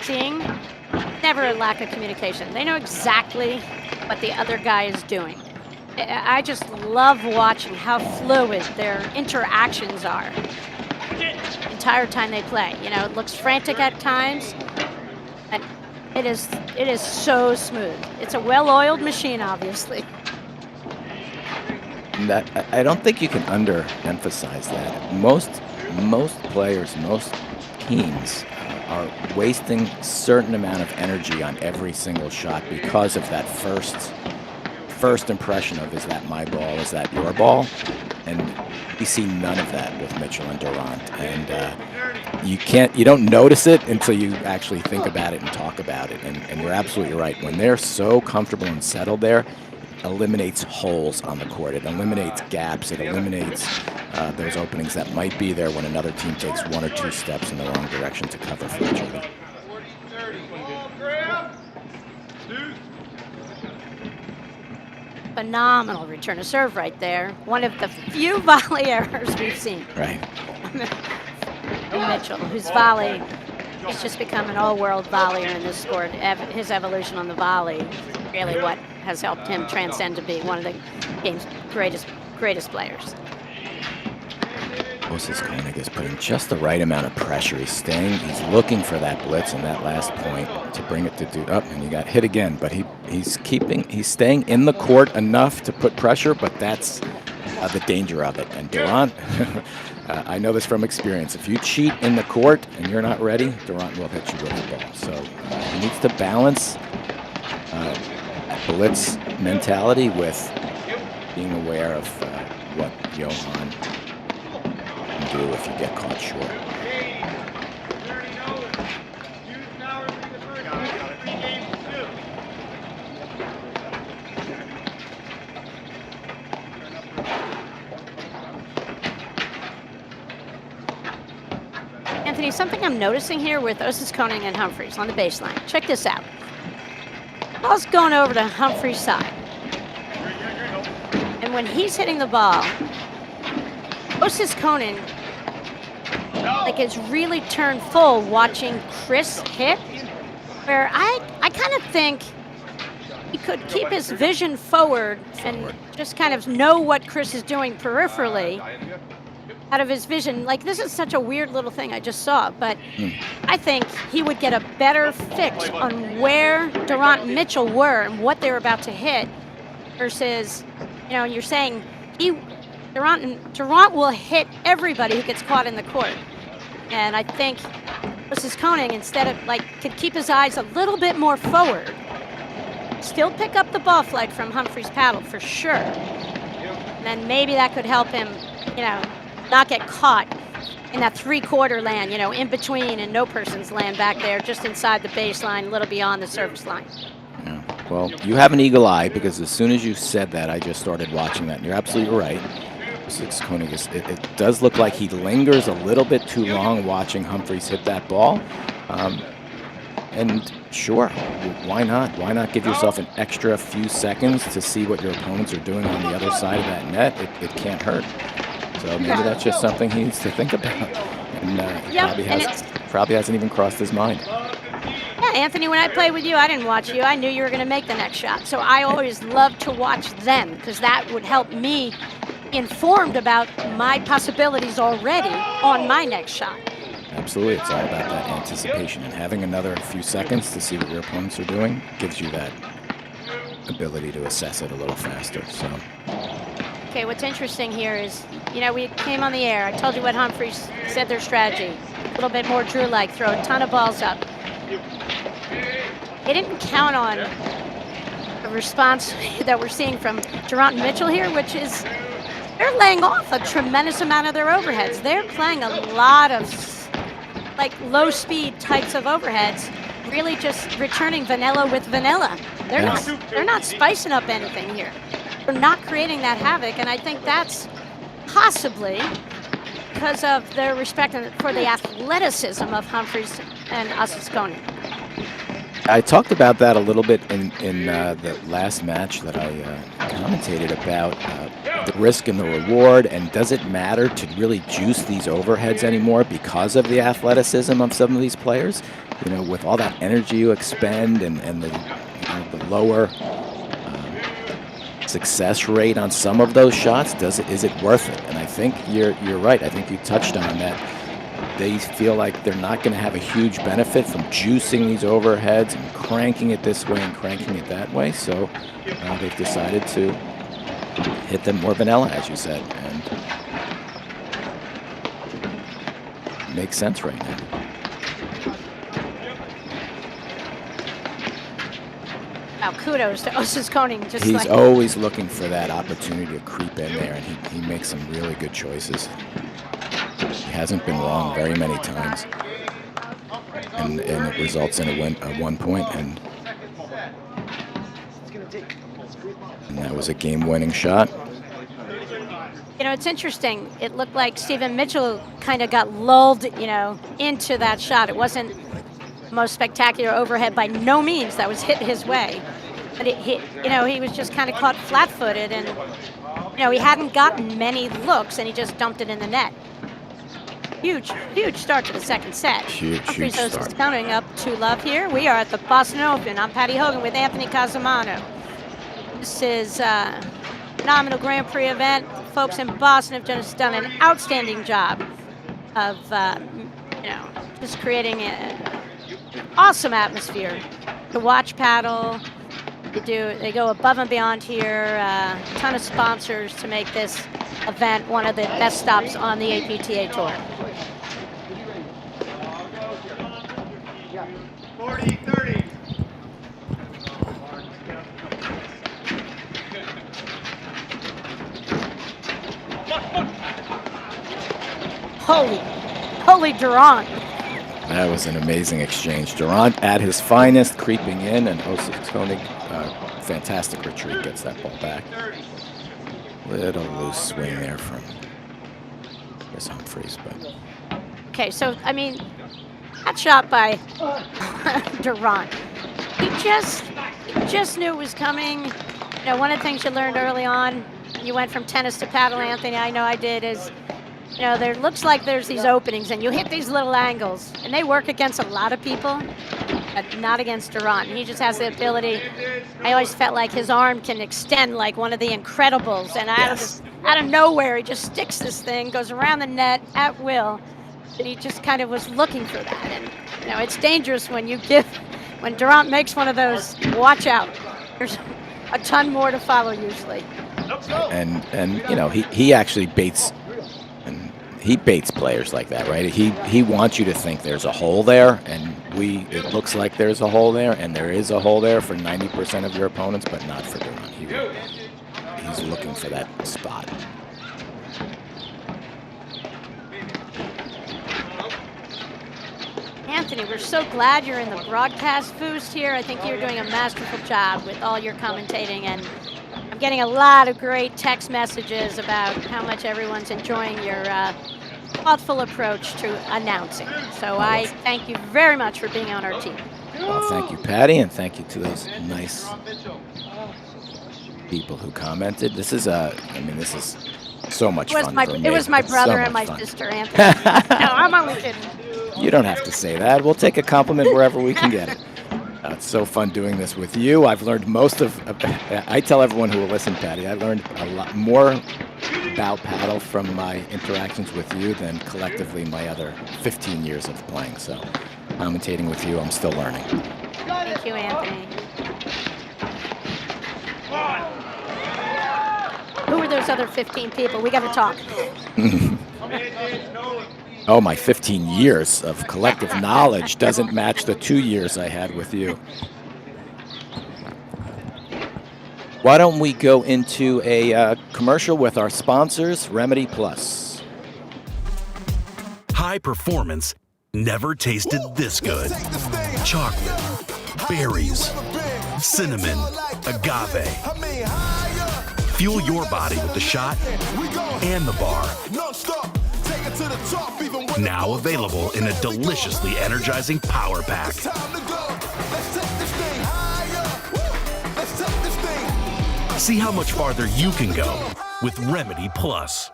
seeing. Never a lack of communication. They know exactly what the other guy is doing. I just love watching how fluid their interactions are the entire time they play. You know, it looks frantic at times, and it is so smooth. It's a well-oiled machine, obviously. That I don't think you can underemphasize that. Most players, most teams are wasting a certain amount of energy on every single shot because of that first impression of, is that my ball, is that your ball? And we see none of that with Mitchell and Durant. And you don't notice it until you actually think about it and talk about it. And you're absolutely right. When they're so comfortable and settled there, it eliminates holes on the court. It eliminates gaps. It eliminates those openings that might be there when another team takes 1 or 2 steps in the wrong direction to cover for each other. Phenomenal return to serve right there. One of the few volley errors we've seen. Right. Mitchell, whose volley, he's just become an all-world volleyer in this sport. His evolution on the volley, really what has helped him transcend to be one of the game's greatest players. Osis Koenig is putting just the right amount of pressure. He's looking for that blitz and that last point to bring it to dude up, and he got hit again. But he's staying in the court enough to put pressure, but that's the danger of it. And Durant, I know this from experience. If you cheat in the court and you're not ready, Durant will hit you with the ball. So he needs to balance blitz mentality with being aware of what Johan can do if you get caught short. Anthony, something I'm noticing here with Osis Koenig and Humphries on the baseline. Check this out. Ball's going over to Humphries' side. And when he's hitting the ball, Osis Koenig is really turned full watching Chris hit, where I kind of think he could keep his vision forward and just kind of know what Chris is doing peripherally out of his vision. Like, this is such a weird little thing I just saw, but I think he would get a better fix on where Durant and Mitchell were and what they were about to hit versus, you're saying Durant will hit everybody who gets caught in the court. And I think Osis Koenig, instead of could keep his eyes a little bit more forward, still pick up the ball flight from Humphries' paddle for sure. And then maybe that could help him, not get caught in that three-quarter land, in between and no person's land back there, just inside the baseline, a little beyond the service line. Yeah. Well, you have an eagle eye, because as soon as you said that, I just started watching that, and you're absolutely right. Osis Koenig, it does look like he lingers a little bit too long watching Humphries hit that ball. And sure, why not? Why not give yourself an extra few seconds to see what your opponents are doing on the other side of that net? It can't hurt. So maybe that's just something he needs to think about. And probably hasn't even crossed his mind. Yeah, Anthony, when I played with you, I didn't watch you. I knew you were going to make the next shot. So I always love to watch them, because that would help me be informed about my possibilities already on my next shot. Absolutely. It's all about that anticipation, and having another few seconds to see what your opponents are doing gives you that ability to assess it a little faster. So. Okay, what's interesting here is, we came on the air. I told you what Humphries said their strategy. A little bit more Drew-like, throw a ton of balls up. They didn't count on the response that we're seeing from Durant and Mitchell here, which is they're laying off a tremendous amount of their overheads. They're playing a lot of low-speed types of overheads, really just returning vanilla with vanilla. They're not spicing up anything here. They're not creating that havoc, and I think that's possibly because of their respect for the athleticism of Humphries and Osis Koenig. I talked about that a little bit in the last match that I commentated about the risk and the reward, and does it matter to really juice these overheads anymore because of the athleticism of some of these players? With all that energy you expend and the lower success rate on some of those shots, is it worth it? And I think you're right. I think you touched on that. They feel like they're not going to have a huge benefit from juicing these overheads and cranking it this way and cranking it that way. So they've decided to hit them more vanilla, as you said, and it makes sense right now. Wow, kudos to Osis Koenig. He's always looking for that opportunity to creep in there, and he makes some really good choices. hasn't been wrong very many times. And it results in a 1 point, and that was a game-winning shot. You know, it's interesting. It looked like Stephen Mitchell kind of got lulled, you know, into that shot. It wasn't the most spectacular overhead by no means that was hit his way. But he was just kind of caught flat-footed, and, you know, he hadn't gotten many looks, and he just dumped it in the net. Huge start to the second set. Huge start. Counting up 2-love here. We are at the Boston Open. I'm Patty Hogan with Anthony Casamano. This is a phenomenal Grand Prix event. Folks in Boston have just done an outstanding job of, just creating an awesome atmosphere to watch paddle. They go above and beyond here. A ton of sponsors to make this event one of the best stops on the APTA Tour. 40-30. Holy Durant. That was an amazing exchange. Durant at his finest, creeping in, and Osas Koenig, fantastic retreat, gets that ball back. Little loose swing there from Chris Humphreys, but Okay, so I mean, that shot by Durant, he just knew it was coming. You know, one of the things you learned early on, you went from tennis to paddle, Anthony, I know I did, is, you know, there looks like there's these openings and you hit these little angles, and they work against a lot of people, but not against Durant. He just has the ability. I always felt like his arm can extend like one of the Incredibles, and out of nowhere, he just sticks this thing, goes around the net at will, and he just kind of was looking for that. And, you know, it's dangerous when Durant makes one of those, watch out. There's a ton more to follow usually. And you know, he actually baits. He baits players like that, right? He wants you to think there's a hole there, and it looks like there's a hole there, and there is a hole there for 90% of your opponents, but not for Durant. He's looking for that spot. Anthony, we're so glad you're in the broadcast booth here. I think you're doing a masterful job with all your commentating, and I'm getting a lot of great text messages about how much everyone's enjoying your thoughtful approach to announcing. So I thank you very much for being on our team. Well, thank you, Patty, and thank you to those nice people who commented. This is so much fun for me. It was my brother and my sister, Anthony. No, I'm only kidding. You don't have to say that. We'll take a compliment wherever we can get it. It's so fun doing this with you. I've learned I tell everyone who will listen, Patty, I learned a lot more about paddle from my interactions with you than collectively my other 15 years of playing. So commentating with you, I'm still learning. Thank you, Anthony. Who are those other 15 people? We got to talk. Oh, my 15 years of collective knowledge doesn't match the 2 years I had with you. Why don't we go into a commercial with our sponsors, Remedy Plus. High performance never tasted this good. Chocolate, berries, cinnamon, agave. Fuel your body with the shot and the bar. Now available in a deliciously energizing power pack. See how much farther you can go with Remedy Plus.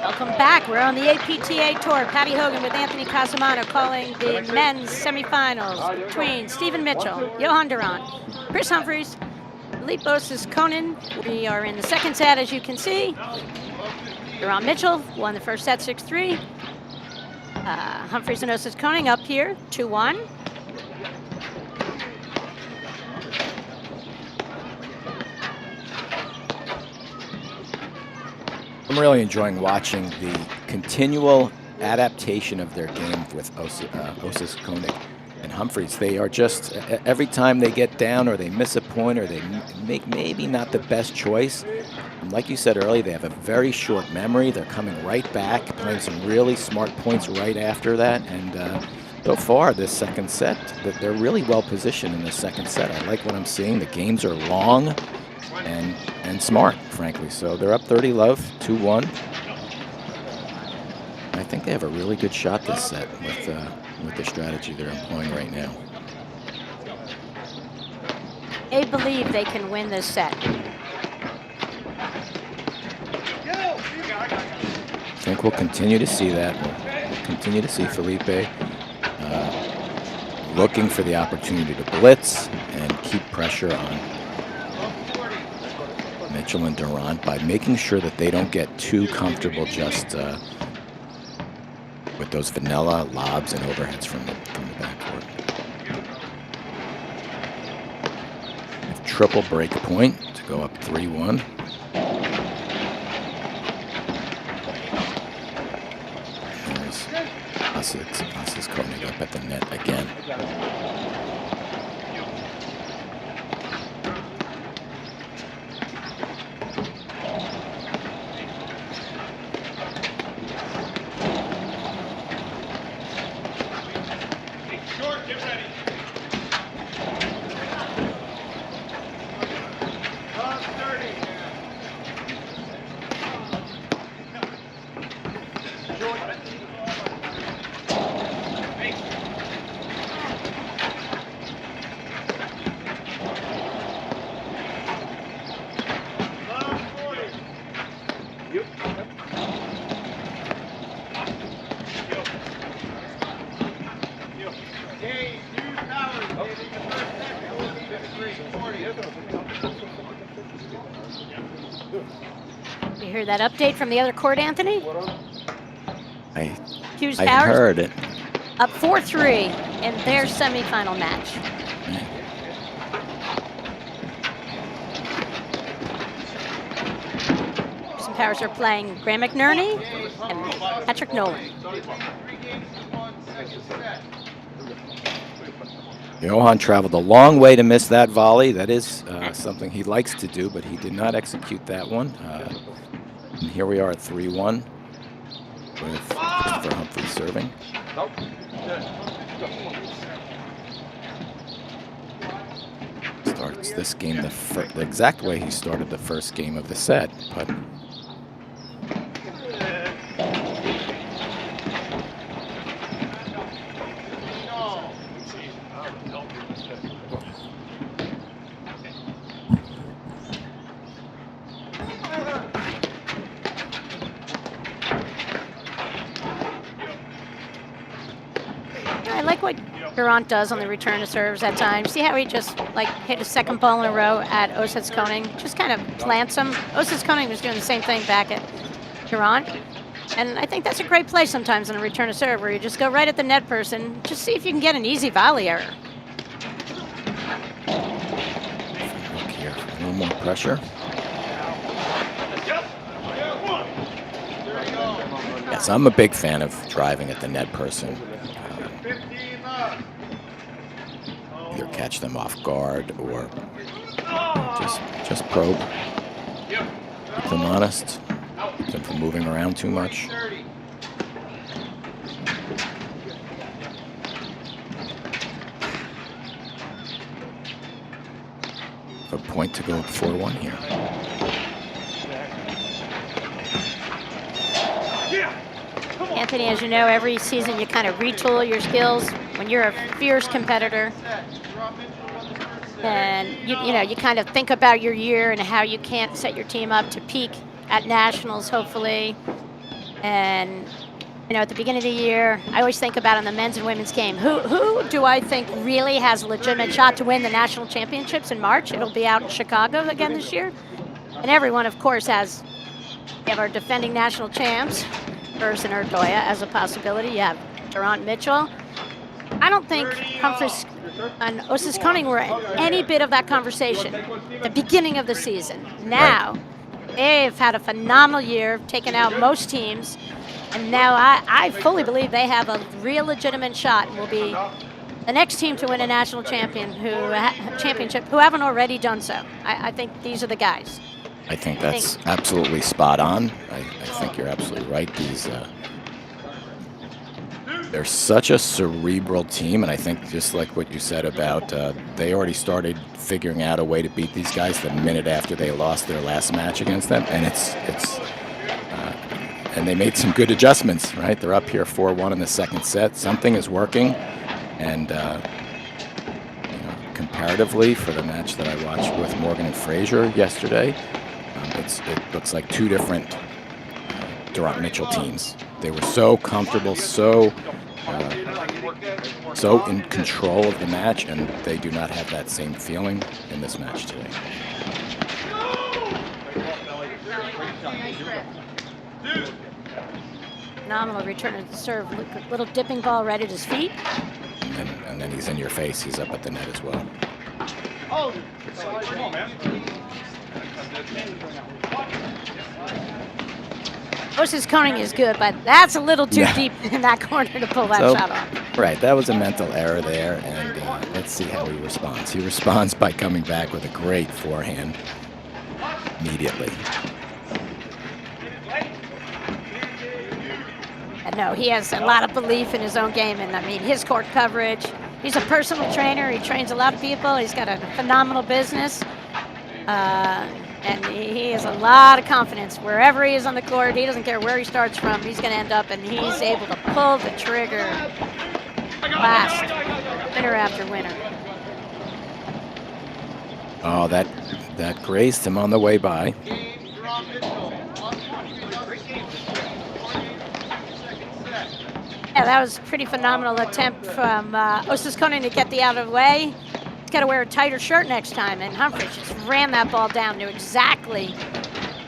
Welcome back. We're on the APTA Tour. Patty Hogan with Anthony Casamano calling the men's semifinals between Stephen Mitchell, Johan Durant, Chris Humphreys, Philippe Osas Koenig. We are in the second set, as you can see. Durant Mitchell won the first set 6-3. Humphreys and Osas Koenig up here 2-1. I'm really enjoying watching the continual adaptation of their game with Osas Koenig and Humphreys. They are just, every time they get down or they miss a point or they make maybe not the best choice, like you said earlier, they have a very short memory. They're coming right back, playing some really smart points right after that. And so far, this second set, that they're really well positioned in the second set. I like what I'm seeing. The games are long and smart, frankly. So they're up 30 love, 2-1. I think they have a really good shot this set with the strategy they're employing right now. They believe they can win this set. I think we'll continue to see that. We'll continue to see Felipe looking for the opportunity to blitz and keep pressure on Mitchell and Durrant by making sure that they don't get too comfortable just with those vanilla lobs and overheads from the backcourt. Triple break point to go up 3-1. There's Koenig up at the net again. You hear that update from the other court, Anthony? Hughes I Towers heard it. up 4-3 in their semifinal match. Houston Towers are playing Graham McNerney and Patrick Nolan. Johan traveled a long way to miss that volley. That is something he likes to do, but he did not execute that one. And here we are at 3-1 with Christopher Humphrey serving. Starts this game the exact way he started the first game of the set, but I like what Durrant does on the return to serves at times. See how he just like hit a second ball in a row at Osets Koning? Just kind of plants him. Osets Koning was doing the same thing back at Durrant. And I think that's a great play sometimes on a return to serve where you just go right at the net person, just see if you can get an easy volley error. Look here, a little more pressure. Yes, I'm a big fan of driving at the net person. Either catch them off guard or just probe. Keep them honest. Keep them from moving around too much. A point to go up 4-1 here. Anthony, as you know, every season you kind of retool your skills. When you're a fierce competitor, and you kind of think about your year and how you can't set your team up to peak at nationals, hopefully. And at the beginning of the year, I always think about in the men's and women's game, who do I think really has a legitimate shot to win the national championships in March? It'll be out in Chicago again this year. And everyone, of course, we have our defending national champs, Burrs and Urdoya, as a possibility. You have Durrant, Mitchell. I don't think Humphreys and Osets Koning were in any bit of that conversation at the beginning of the season. Now, they've had a phenomenal year, taken out most teams, and now I fully believe they have a real legitimate shot and will be the next team to win a national championship who haven't already done so. I think these are the guys. I think that's absolutely spot on. I think you're absolutely right. They're such a cerebral team, and I think just like what you said about they already started figuring out a way to beat these guys the minute after they lost their last match against them, and and they made some good adjustments. Right, they're up here 4-1 in the second set. Something is working, and comparatively for the match that I watched with Morgan and Fraser yesterday, it looks like two different Durrant Mitchell teams. They were so comfortable, so in control of the match, and they do not have that same feeling in this match today. Phenomenal return of the serve. Little dipping ball right at his feet. And then he's in your face. He's up at the net as well. Come on, man. Moses Koning is good, but that's a little too deep in that corner to pull that shot off. Right, that was a mental error there, and let's see how he responds. He responds by coming back with a great forehand immediately. And no, he has a lot of belief in his own game, and I mean, his court coverage. He's a personal trainer. He trains a lot of people. He's got a phenomenal business. And he has a lot of confidence wherever he is on the court. He doesn't care where he starts from. He's going to end up, and he's able to pull the trigger last, winner after winner. Oh, that grazed him on the way by. Yeah, that was a pretty phenomenal attempt from Moses Koning to get the out of the way. Got to wear a tighter shirt next time, and Humphries just ran that ball down, knew exactly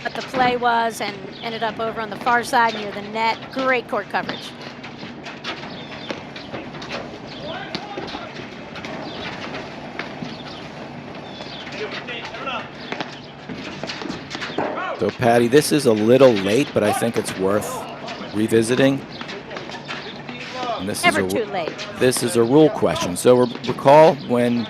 what the play was, and ended up over on the far side near the net. Great court coverage. So, Patty, this is a little late, but I think it's worth revisiting. And this Never too late. This is a rule question. So recall when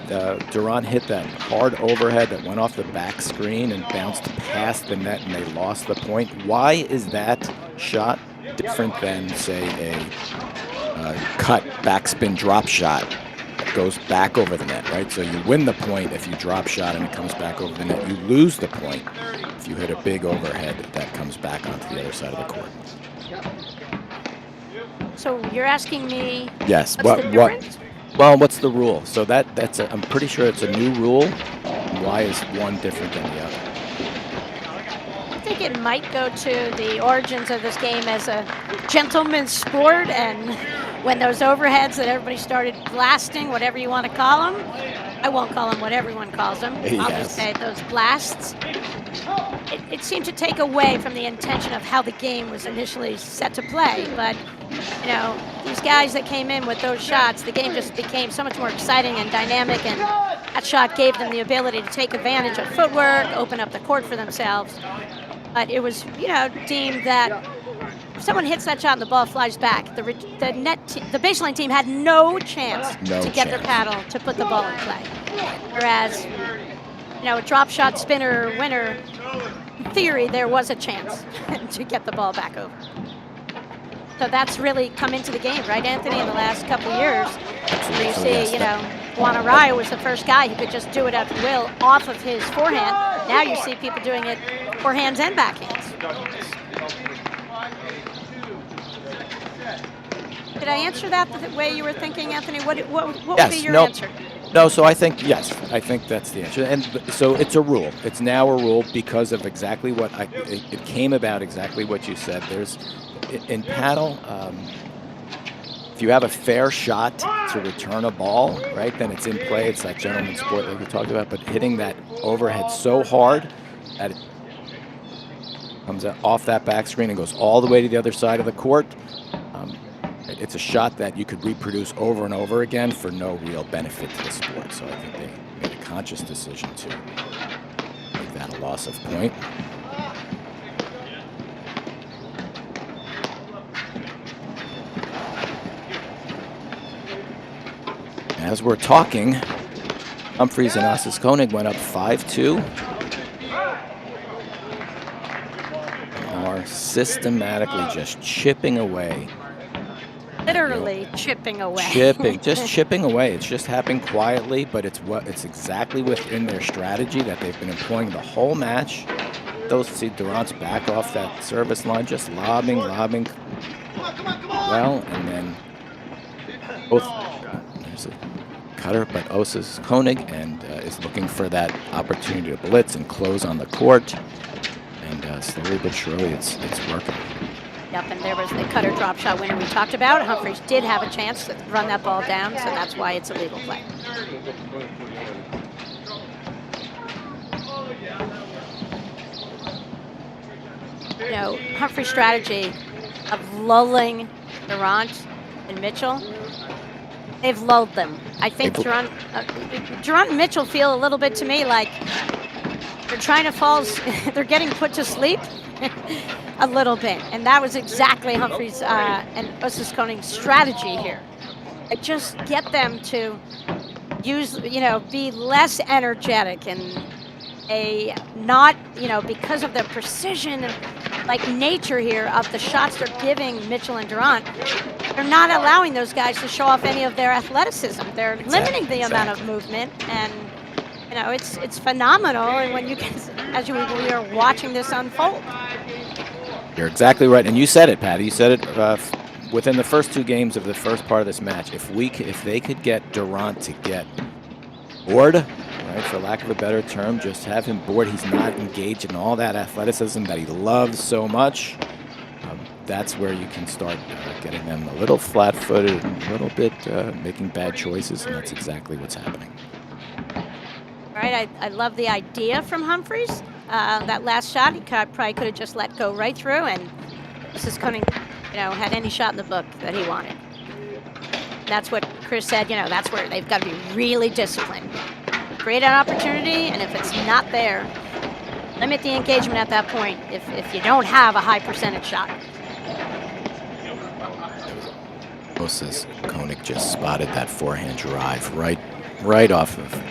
Durrant hit that hard overhead that went off the back screen and bounced past the net and they lost the point. Why is that shot different than, say, a cut backspin drop shot that goes back over the net, right? So you win the point if you drop shot and it comes back over the net. You lose the point if you hit a big overhead that comes back onto the other side of the court. So you're asking me? Yes. What's the difference? Well, what's the rule? So I'm pretty sure it's a new rule. Why is one different than the other? I think it might go to the origins of this game as a gentleman's sport, and when those overheads that everybody started blasting, whatever you want to call them, I won't call them what everyone calls them. Yes. I'll just say those blasts. It seemed to take away from the intention of how the game was initially set to play, but these guys that came in with those shots, the game just became so much more exciting and dynamic, and that shot gave them the ability to take advantage of footwork, open up the court for themselves. But it was, deemed that if someone hits that shot and the ball flies back, the baseline team had no chance to get their paddle to put the ball in play. Whereas, a drop shot spinner winner, in theory, there was a chance to get the ball back over. So that's really come into the game, right, Anthony, in the last couple of years. Where you see, Juan Araya was the first guy who could just do it at will off of his forehand. Now you see people doing it forehands and backhands. Did I answer that the way you were thinking, Anthony? What would be your answer? No, so I think, yes, I think that's the answer. And so it's a rule. It's now a rule because of exactly what it came about, exactly what you said. In paddle, if you have a fair shot to return a ball, right, then it's in play. It's that gentleman's sport like we talked about. But hitting that overhead so hard that it comes off that back screen and goes all the way to the other side of the court, it's a shot that you could reproduce over and over again for no real benefit to the sport. So I think they made a conscious decision to make that a loss of point. As we're talking, Humphries and Moses Koning went up 5-2. systematically just chipping away. Literally chipping away. Just chipping away. It's just happening quietly, but it's exactly within their strategy that they've been employing the whole match. Those see Durant's back off that service line, just lobbing. Well, and then both. There's a cutter, but Osa's Koenig and is looking for that opportunity to blitz and close on the court. And slowly but surely, it's working. Yep, and there was the cutter drop shot winner we talked about. Humphries did have a chance to run that ball down, so that's why it's a legal play. You know, Humphries' strategy of lulling Durant and Mitchell, they've lulled them. I think Durant and Mitchell feel a little bit to me like they're trying to fall, they're getting put to sleep a little bit. And that was exactly Humphries and Osa's Koenig's strategy here. Just get them to use, be less energetic and not, because of the precision and like nature here of the shots they're giving Mitchell and Durant, they're not allowing those guys to show off any of their athleticism. They're limiting the amount of movement, and it's phenomenal. And when you can, we are watching this unfold. You're exactly right, and you said it, Patty. You said it within the first 2 games of the first part of this match. If they could get Durant to get bored, right, for lack of a better term, just have him bored. He's not engaged in all that athleticism that he loves so much. That's where you can start getting them a little flat-footed and a little bit making bad choices, and that's exactly what's happening. All right, I love the idea from Humphries. That last shot, he probably could have just let go right through, and Mrs. Koenig, had any shot in the book that he wanted. That's what Chris said, that's where they've got to be really disciplined. Create an opportunity, and if it's not there, limit the engagement at that point if you don't have a high percentage shot. Osa's Koenig just spotted that forehand drive right off of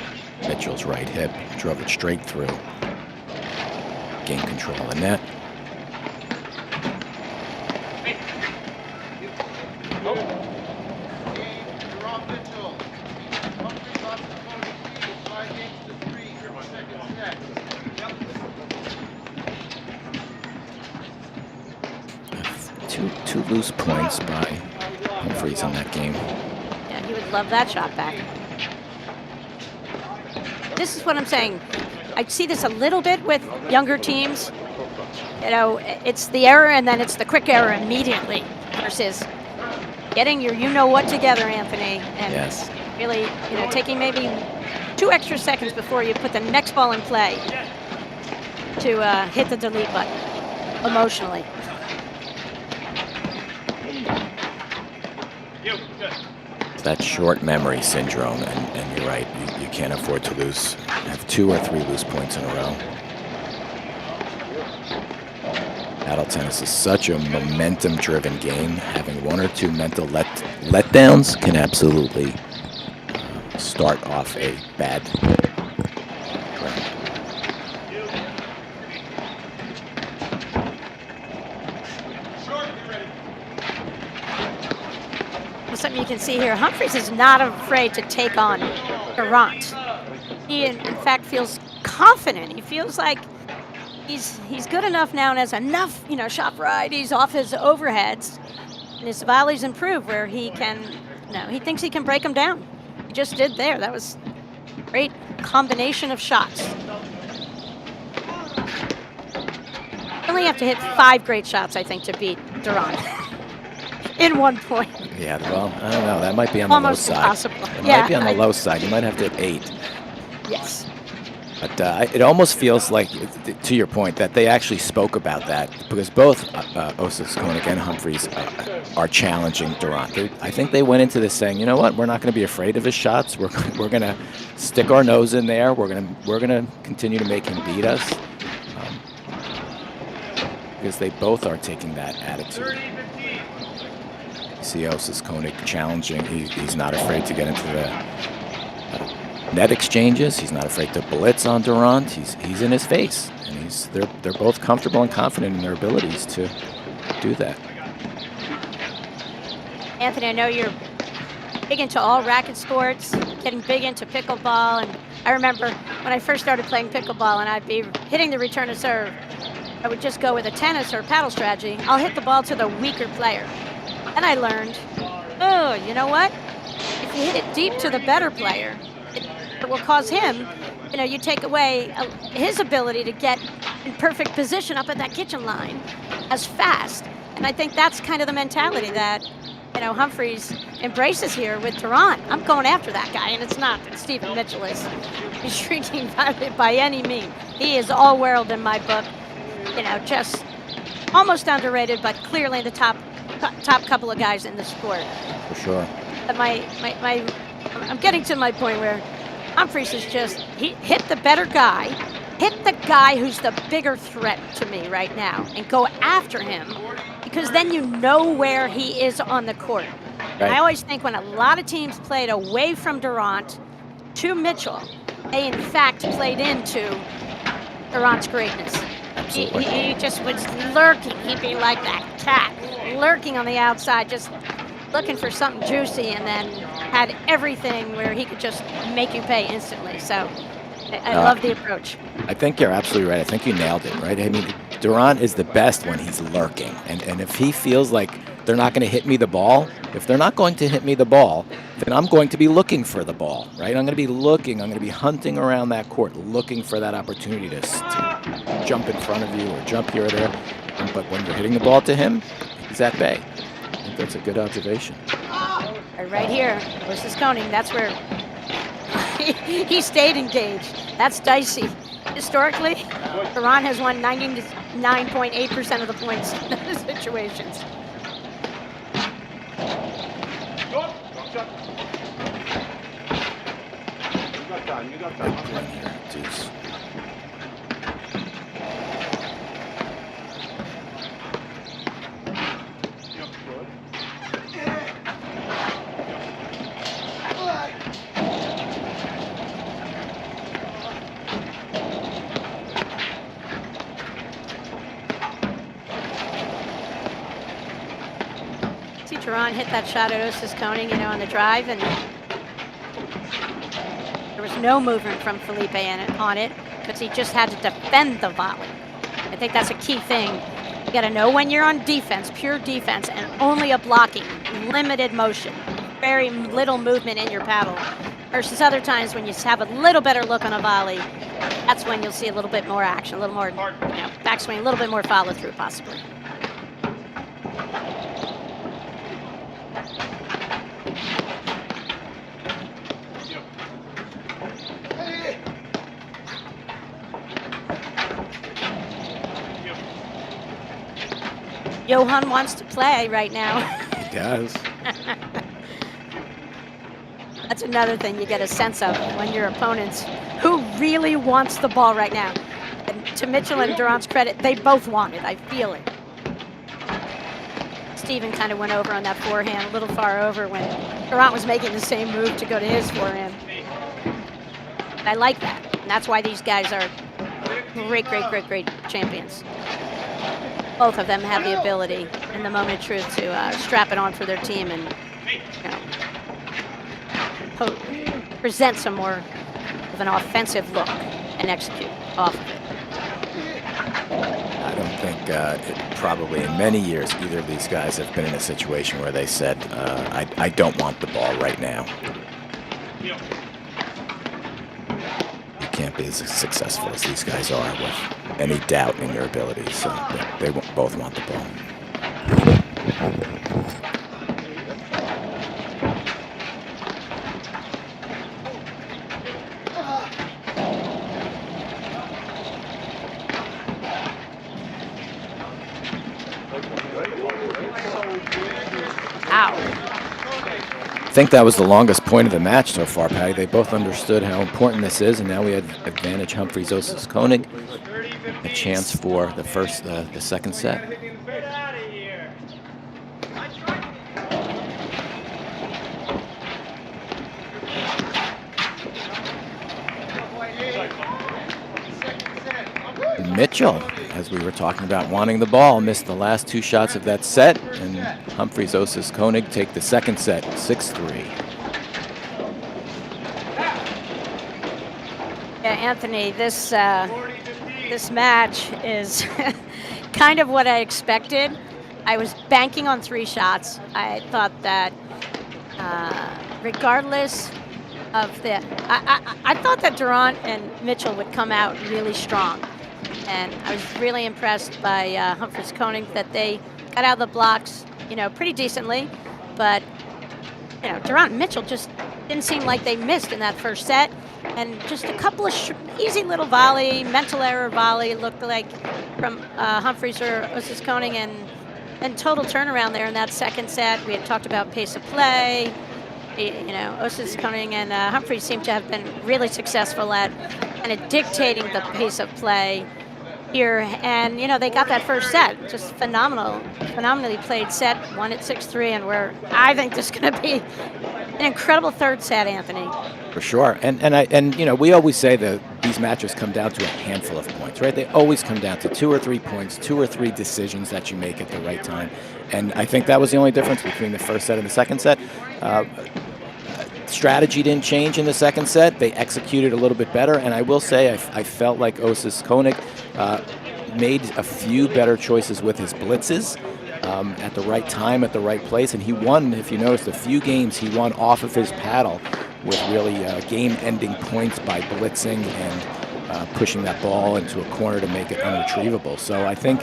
Mitchell's right hip, drove it straight through. Gained control of the net. Two loose points by Humphries on that game. Yeah, he would love that shot back. This is what I'm saying. I see this a little bit with younger teams. It's the error and then it's the quick error immediately versus getting your you-know-what together, Anthony, and really, taking maybe 2 extra seconds before you put the next ball in play to hit the delete button emotionally. That short memory syndrome, and you're right, you can't afford to have 2 or 3 loose points in a row. Paddle tennis is such a momentum-driven game. Having 1 or 2 mental letdowns can absolutely start off a bad trend. Something you can see here, Humphries is not afraid to take on Durant. He, in fact, feels confident. He feels like he's good enough now and has enough, shot varieties off his overheads, and his volleys improve where he can, he thinks he can break them down. He just did there. That was a great combination of shots. You only have to hit 5 great shots, I think, to beat Durant. In 1 point. Yeah, well, I don't know. That might be on the low side. Almost impossible. It might be on the low side. You might have to hit 8. Yes. But it almost feels like, to your point, that they actually spoke about that because both Osa's Koenig and Humphries are challenging Durant. I think they went into this saying, you know what, we're not going to be afraid of his shots. We're going to stick our nose in there. We're going to continue to make him beat us because they both are taking that attitude. See Osa's Koenig challenging. He's not afraid to get into net exchanges. He's not afraid to blitz on Durant. He's in his face, and they're both comfortable and confident in their abilities to do that. Anthony, I know you're big into all racket sports, getting big into pickleball, and I remember when I first started playing pickleball and I'd be hitting the return to serve, I would just go with a tennis or paddle strategy. I'll hit the ball to the weaker player. And I learned, oh, you know what? If you hit it deep to the better player, it will cause him, you take away his ability to get in perfect position up at that kitchen line as fast. And I think that's kind of the mentality that Humphries embraces here with Durant. I'm going after that guy, and it's not that Stephen Mitchell is shrinking by any means. He is all world in my book. Just almost underrated, but clearly the top couple of guys in the sport. For sure. But I'm getting to my point where Humphries is he hit the better guy, hit the guy who's the bigger threat to me right now, and go after him. Because then you know where he is on the court. Right. I always think when a lot of teams played away from Durant to Mitchell, they in fact played into Durant's greatness. He just was lurking. He'd be like that cat, lurking on the outside, just looking for something juicy, and then had everything where he could just make you pay instantly. So I love the approach. I think you're absolutely right. I think you nailed it, right? I mean, Durant is the best when he's lurking. And if he feels like they're not going to hit me the ball, if they're not going to hit me the ball, then I'm going to be looking for the ball, right? I'm going to be looking. I'm going to be hunting around that court, looking for that opportunity to jump in front of you or jump here or there. But when you're hitting the ball to him, he's at bay. I think that's a good observation. Right here, versus Koning, that's where he stayed engaged. That's dicey. Historically, Durant has won 99.8% of the points in those situations. You got time. Deuce. Durant hit that shot at Osis Koning, on the drive, and there was no movement from Felipe on it because he just had to defend the volley. I think that's a key thing. You got to know when you're on defense, pure defense, and only a blocking, limited motion, very little movement in your paddle, versus other times when you have a little better look on a volley. That's when you'll see a little bit more action, a little more, backswing, a little bit more follow through, possibly. Johan wants to play right now. He does. That's another thing you get a sense of when your opponents, who really wants the ball right now. And to Mitchell and Durant's credit, they both want it. I feel it. Steven kind of went over on that forehand, a little far over when Durant was making the same move to go to his forehand. And I like that. And that's why these guys are great, great, great, great champions. Both of them have the ability in the moment of truth to strap it on for their team and present some more of an offensive look and execute off of it. I don't think probably in many years either of these guys have been in a situation where they said, I don't want the ball right now. You can't be as successful as these guys are with any doubt in your abilities. So they both want the ball. I think that was the longest point of the match so far, Patty. They both understood how important this is, and now we had advantage Humphries Osis Koning. A chance for the second set. Mitchell, as we were talking about wanting the ball, missed the last 2 shots of that set, and Humphreys Osis Koenig take the second set, 6-3. Yeah, Anthony, this match is kind of what I expected. I was banking on 3 shots. I thought that regardless of I thought that Durant and Mitchell would come out really strong. And I was really impressed by Humphreys Koenig that they got out of the blocks, pretty decently. But, Durant and Mitchell just didn't seem like they missed in that first set. And just a couple of easy little mental error volley looked like from Humphreys or Osis Koenig, and total turnaround there in that second set. We had talked about pace of play. Osis Koenig and Humphreys seem to have been really successful at kind of dictating the pace of play here. And, they got that first set. Just phenomenally played set, won at 6-3, and I think this is going to be an incredible third set, Anthony. For sure. And we always say that these matches come down to a handful of points, right? They always come down to 2 or 3 points, 2 or 3 decisions that you make at the right time. And I think that was the only difference between the first set and the second set. Strategy didn't change in the second set. They executed a little bit better. And I will say I felt like Osis Koenig made a few better choices with his blitzes. At the right time, at the right place. And he won, if you noticed, a few games he won off of his paddle with really game-ending points by blitzing and pushing that ball into a corner to make it unretrievable. So I think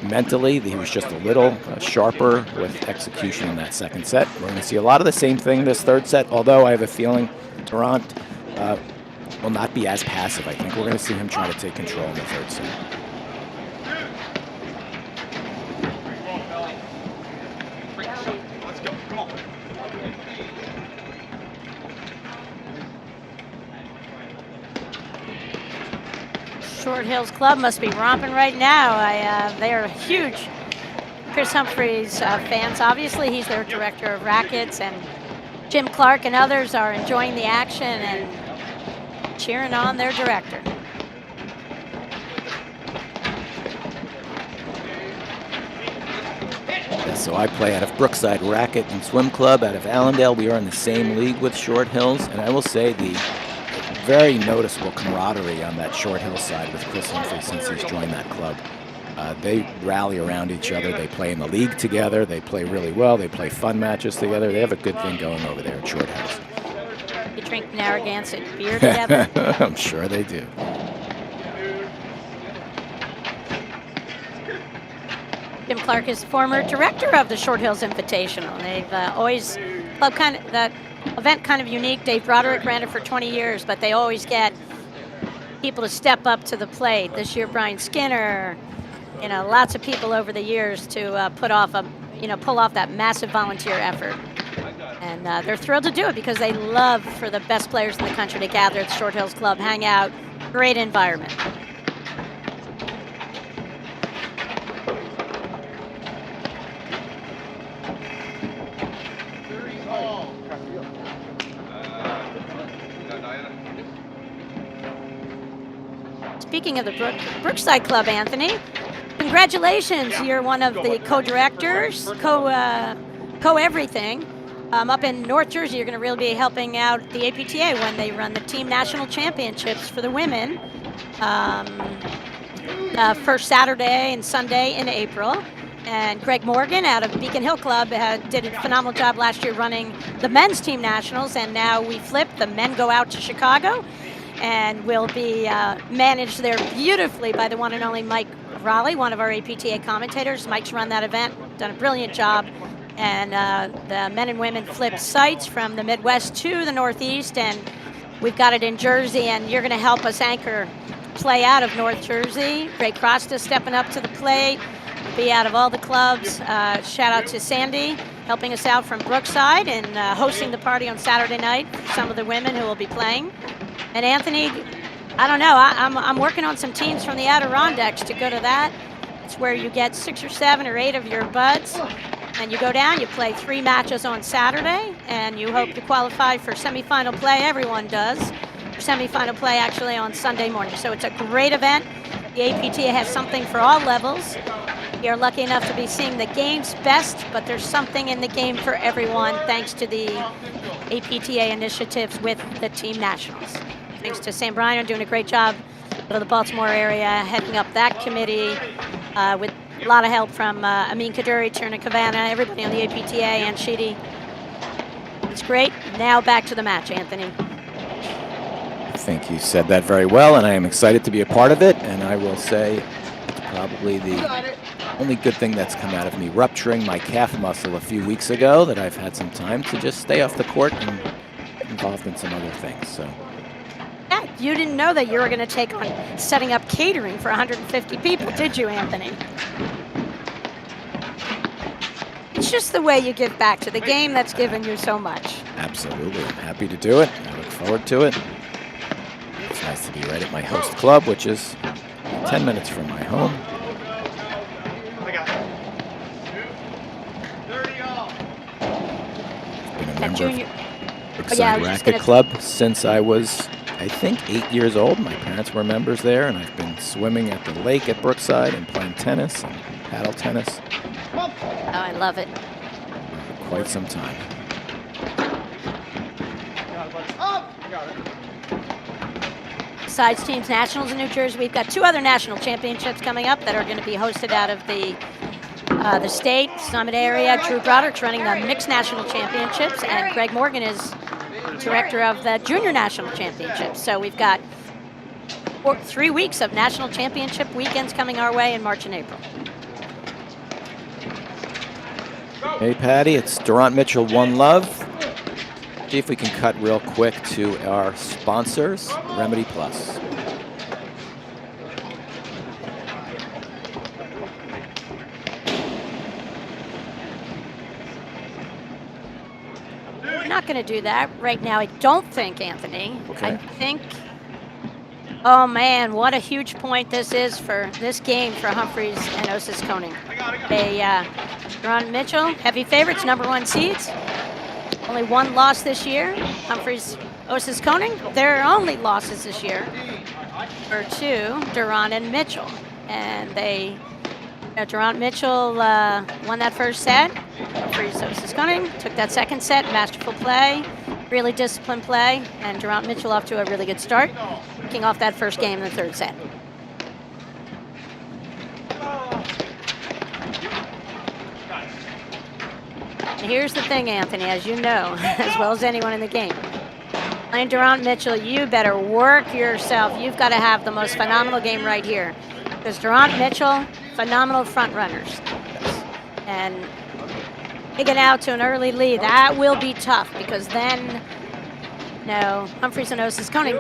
mentally he was just a little sharper with execution in that second set. We're going to see a lot of the same thing this third set, although I have a feeling Durant will not be as passive. I think we're going to see him try to take control in the third set. Short Hills Club must be romping right now. They are huge Chris Humphreys fans. Obviously, he's their director of rackets, and Jim Clark and others are enjoying the action and cheering on their director. So I play out of Brookside Racket and Swim Club out of Allendale. We are in the same league with Short Hills, and I will say the very noticeable camaraderie on that Short Hills side with Chris Humphreys since he's joined that club. They rally around each other. They play in the league together. They play really well. They play fun matches together. They have a good thing going over there at Short Hills. You drink Narragansett beer together? I'm sure they do. Jim Clark is former director of the Short Hills Invitational. They've always, that event kind of unique. Dave Broderick ran it for 20 years, but they always get people to step up to the plate. This year, Brian Skinner, lots of people over the years to pull off that massive volunteer effort. And they're thrilled to do it because they love for the best players in the country to gather at the Short Hills Club, hang out, great environment. Speaking of the Brookside Club, Anthony, congratulations. You're one of the co-directors, co-everything. Up in North Jersey, you're going to really be helping out the APTA when they run the Team National Championships for the women. First Saturday and Sunday in April. And Greg Morgan out of Beacon Hill Club did a phenomenal job last year running the men's team nationals, and now we flip. The men go out to Chicago and will be managed there beautifully by the one and only Mike Raleigh, one of our APTA commentators. Mike's run that event, done a brilliant job. And the men and women flip sites from the Midwest to the Northeast, and we've got it in Jersey, and you're going to help us anchor play out of North Jersey. Ray Crosta stepping up to the plate, be out of all the clubs. Shout out to Sandy helping us out from Brookside and hosting the party on Saturday night for some of the women who will be playing. And Anthony, I don't know, I'm working on some teams from the Adirondacks to go to that. It's where you get 6 or 7 or 8 of your buds, and you go down, you play 3 matches on Saturday, and you hope to qualify for semifinal play. Everyone does. Semifinal play actually on Sunday morning. So it's a great event. The APTA has something for all levels. You're lucky enough to be seeing the game's best, but there's something in the game for everyone thanks to the APTA initiatives with the team nationals. Thanks to Sam Briner doing a great job out of the Baltimore area, heading up that committee with a lot of help from Amin Kaduri, Tierna Cavana, everybody on the APTA, and Sheedy. It's great. Now back to the match, Anthony. I think you said that very well, and I am excited to be a part of it. And I will say it's probably the only good thing that's come out of me rupturing my calf muscle a few weeks ago, that I've had some time to just stay off the court and get involved in some other things. So. Yeah, you didn't know that you were going to take on setting up catering for 150 people, did you, Anthony? It's just the way you give back to the game that's given you so much. Absolutely. I'm happy to do it. I look forward to it. It's nice to be right at my host club, which is 10 minutes from my home. Been a member of Brookside Racket Club since I was, I think, 8 years old. My parents were members there, and I've been swimming at the lake at Brookside and playing tennis and paddle tennis. Oh, I love it. For quite some time. Besides teams nationals in New Jersey, we've got 2 other national championships coming up that are going to be hosted out of the state, Summit area. Drew Broderick's running the mixed national championships, and Greg Morgan is director of the junior national championships. So we've got 3 weeks of national championship weekends coming our way in March and April. Hey, Patty, it's Durant Mitchell, One Love. See if we can cut real quick to our sponsors, Remedy Plus. We're not going to do that right now, I don't think, Anthony. Okay. I think, oh man, what a huge point this is for this game for Humphreys and Osis Koning. Durant Mitchell, heavy favorites, #1 seeds. Only 1 loss this year. Humphreys, Osis Koning, their only losses this year were to Durant and Mitchell. And Durant Mitchell won that first set. Humphreys, Osis Koning took that second set, masterful play, really disciplined play, and Durant Mitchell off to a really good start, kicking off that first game in the third set. Here's the thing, Anthony, as you know, as well as anyone in the game. Playing Durant Mitchell, you better work yourself. You've got to have the most phenomenal game right here. Because Durant Mitchell, phenomenal front runners. And taking out to an early lead, that will be tough because then, Humphreys and Osis Koning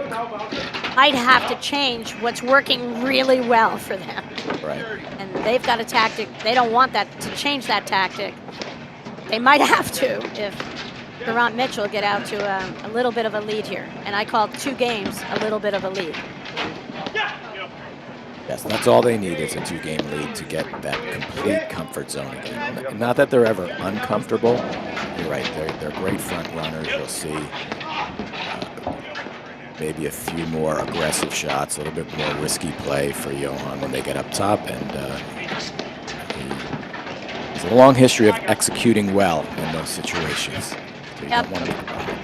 might have to change what's working really well for them. Right. And they've got a tactic. They don't want that to change that tactic. They might have to if Durant Mitchell get out to a little bit of a lead here. And I call 2 games a little bit of a lead. Yes, that's all they need is a 2-game lead to get that complete comfort zone again. Not that they're ever uncomfortable. You're right, they're great front runners. You'll see maybe a few more aggressive shots, a little bit more risky play for Johan when they get up top. And there's a long history of executing well in those situations. So you don't want to make a problem.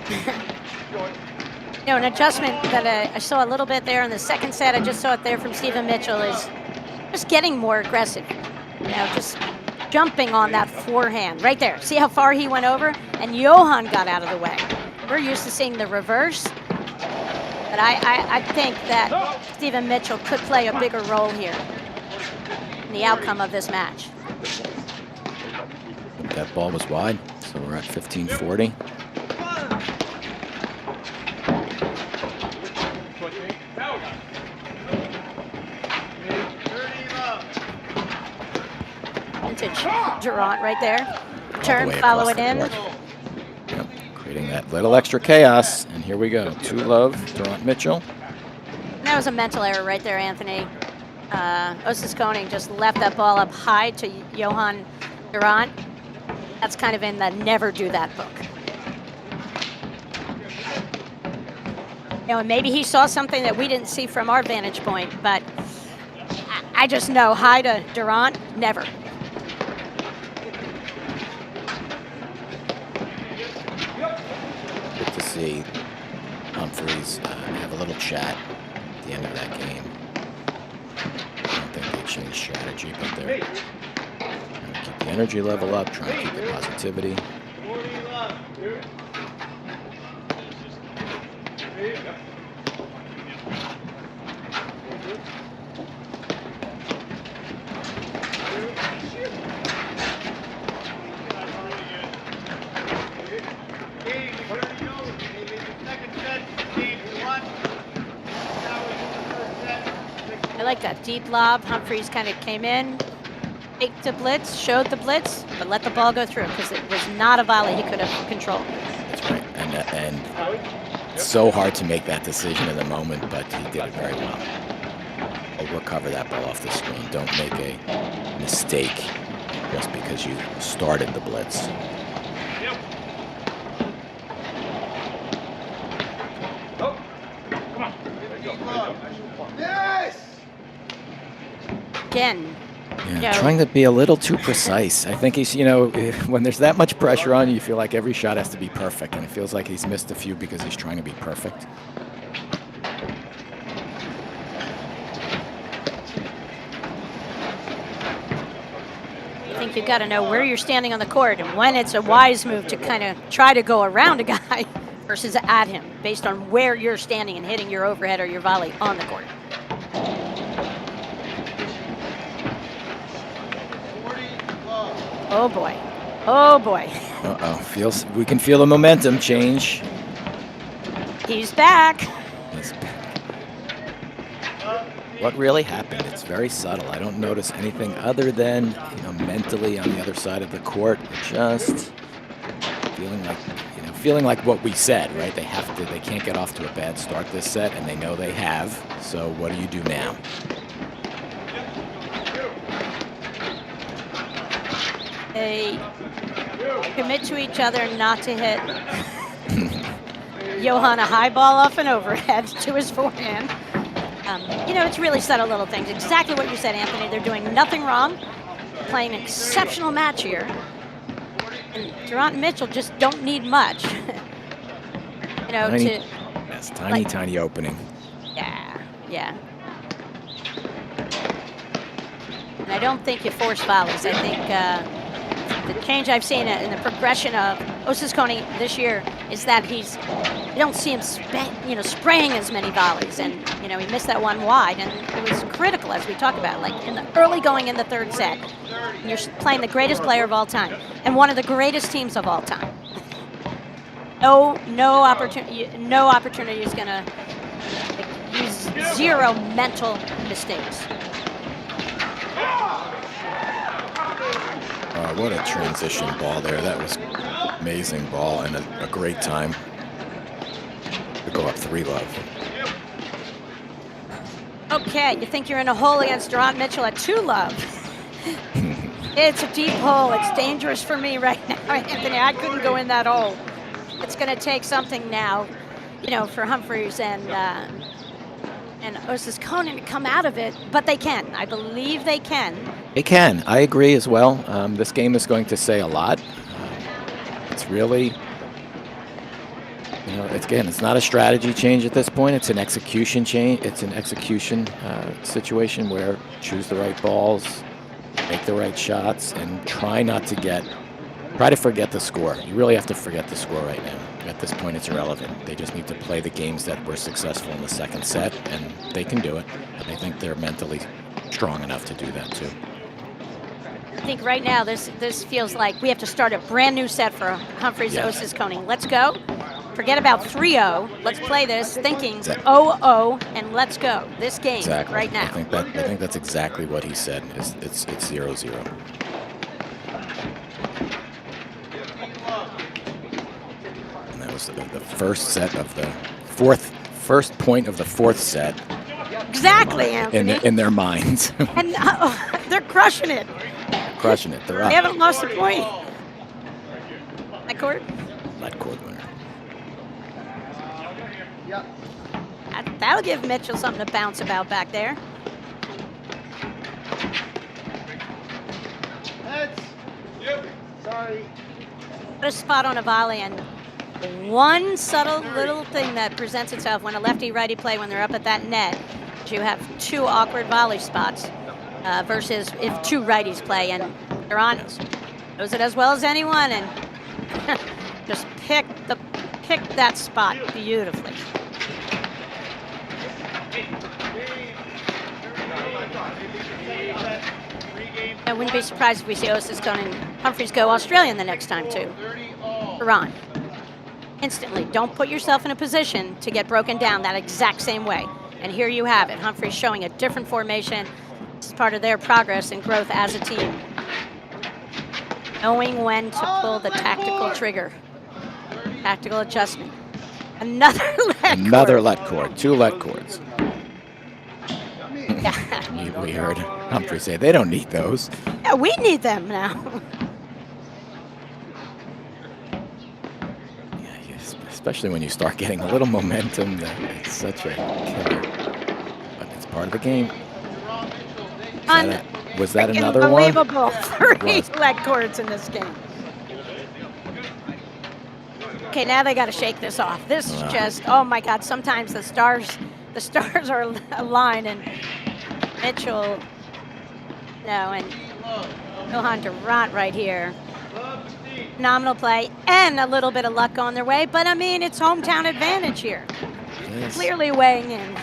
An adjustment that I saw a little bit there in the second set, I just saw it there from Stephen Mitchell, is just getting more aggressive. Just jumping on that forehand right there. See how far he went over? And Johan got out of the way. We're used to seeing the reverse. But I think that Stephen Mitchell could play a bigger role here in the outcome of this match. That ball was wide, so we're at 15-40. Vintage Durant right there. Turn, the follow it in. Yep. Creating that little extra chaos, and here we go. 2 love, Durant Mitchell. And that was a mental error right there, Anthony. Osis Koning just left that ball up high to Johan Durant. That's kind of in the never do that book. And maybe he saw something that we didn't see from our vantage point, but I just know, hi to Durant, never. Good to see Humphreys have a little chat at the end of that game. I don't think they changed strategy, but they're trying to keep the energy level up, trying to keep the positivity. I like that deep lob. Humphreys kind of came in, faked the blitz, showed the blitz, but let the ball go through because it was not a volley he could have controlled. That's right. And it's so hard to make that decision in the moment, but he did it very well. I'll recover that ball off the screen. Don't make a mistake just because you started the blitz. Again, Yeah, trying to be a little too precise. I think he's, when there's that much pressure on you, you feel like every shot has to be perfect, and it feels like he's missed a few because he's trying to be perfect. I think you've got to know where you're standing on the court and when it's a wise move to kind of try to go around a guy versus at him based on where you're standing and hitting your overhead or your volley on the court. Oh boy. Oh boy. Uh-oh. We can feel the momentum change. He's back. He's back. What really happened? It's very subtle. I don't notice anything other than, mentally on the other side of the court, just feeling like what we said, right? They can't get off to a bad start this set, and they know they have. So what do you do now? They commit to each other not to hit Johan a high ball off an overhead to his forehand. It's really subtle little things. Exactly what you said, Anthony. They're doing nothing wrong. Playing an exceptional match here. And Durant and Mitchell just don't need much. That's tiny opening. Yeah. And I don't think you force volleys. I think the change I've seen in the progression of Osis Kony this year is that you don't see him spraying as many volleys, and he missed that one wide, and it was critical, as we talked about, like in the early going in the third set. And you're playing the greatest player of all time and one of the greatest teams of all time. No opportunity is gonna use zero mental mistakes. What a transition ball there. That was amazing ball and a great time to go up 3-love. Okay, you think you're in a hole against Durant Mitchell at 2-love. It's a deep hole. It's dangerous for me right now, Anthony. I couldn't go in that hole. It's going to take something now, for Humphreys and Osis Kony to come out of it, but they can. I believe they can. They can. I agree as well. This game is going to say a lot. It's really, it's not a strategy change at this point. It's an execution change. It's an execution situation where choose the right balls, make the right shots, and try to forget the score. You really have to forget the score right now. At this point, it's irrelevant. They just need to play the games that were successful in the second set, and they can do it. And I think they're mentally strong enough to do that too. I think right now this feels like we have to start a brand new set for Humphreys Osis Kony. Let's go. Forget about 3-0. Let's play this thinking 0-0 and let's go. This game right now. I think that's exactly what he said. It's 0-0. And that was the first set of the first point of the fourth set. Exactly, Anthony. In their minds. And they're crushing it. They're up. They haven't lost a point. That court? That court winner. That'll give Mitchell something to bounce about back there. Put a spot on a volley, and one subtle little thing that presents itself when a lefty-righty play when they're up at that net, you have two awkward volley spots versus if two righties play, and Durant knows it as well as anyone, and just pick that spot beautifully. I wouldn't be surprised if we see Osiscone and Humphreys go Australian the next time too. Durant. Instantly, don't put yourself in a position to get broken down that exact same way. And here you have it. Humphreys showing a different formation. This is part of their progress and growth as a team. Knowing when to pull the tactical trigger. Tactical adjustment. Another let Another let cord. Two let cords. Yeah. We heard Humphrey say they don't need those. Yeah, we need them now. Especially when you start getting a little momentum, it's such a killer. But it's part of the game. Was that another one? Unbelievable. 3 leg cords in this game. Okay, now they got to shake this off. This is just, oh my God, sometimes the stars are aligned, and Mitchell, and Johan Durant right here. Phenomenal play and a little bit of luck on their way, but I mean, it's hometown advantage here. Yes. Clearly weighing in.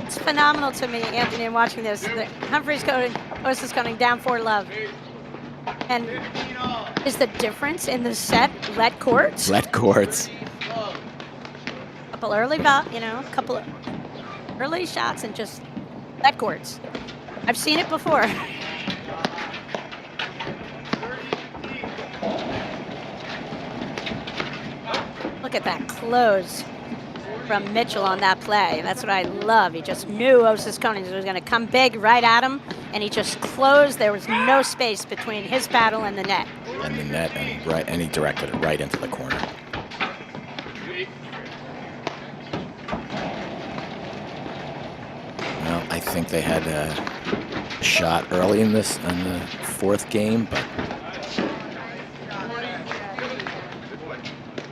It's phenomenal to me, Anthony, in watching this. Humphreys going down 4-love. And is the difference in the set let cords? Let cords. Couple early, a couple of early shots and just let cords. I've seen it before. Look at that close from Mitchell on that play. That's what I love. He just knew Osiscone was going to come big right at him, and he just closed. There was no space between his paddle and the net. And he directed it right into the corner. Well, I think they had a shot early in the fourth game, but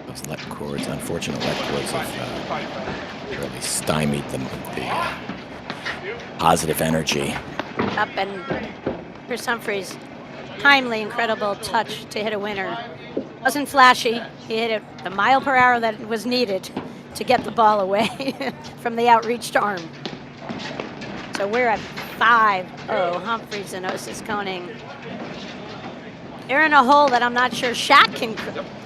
those let cords, unfortunate let cords, have really stymied the positive energy. Up, and here's Humphreys. Timely, incredible touch to hit a winner. Wasn't flashy. He hit it the mile per hour that was needed to get the ball away from the outreached arm. So we're at 5-0, Humphreys and Osiscone. They're in a hole that I'm not sure Shaq can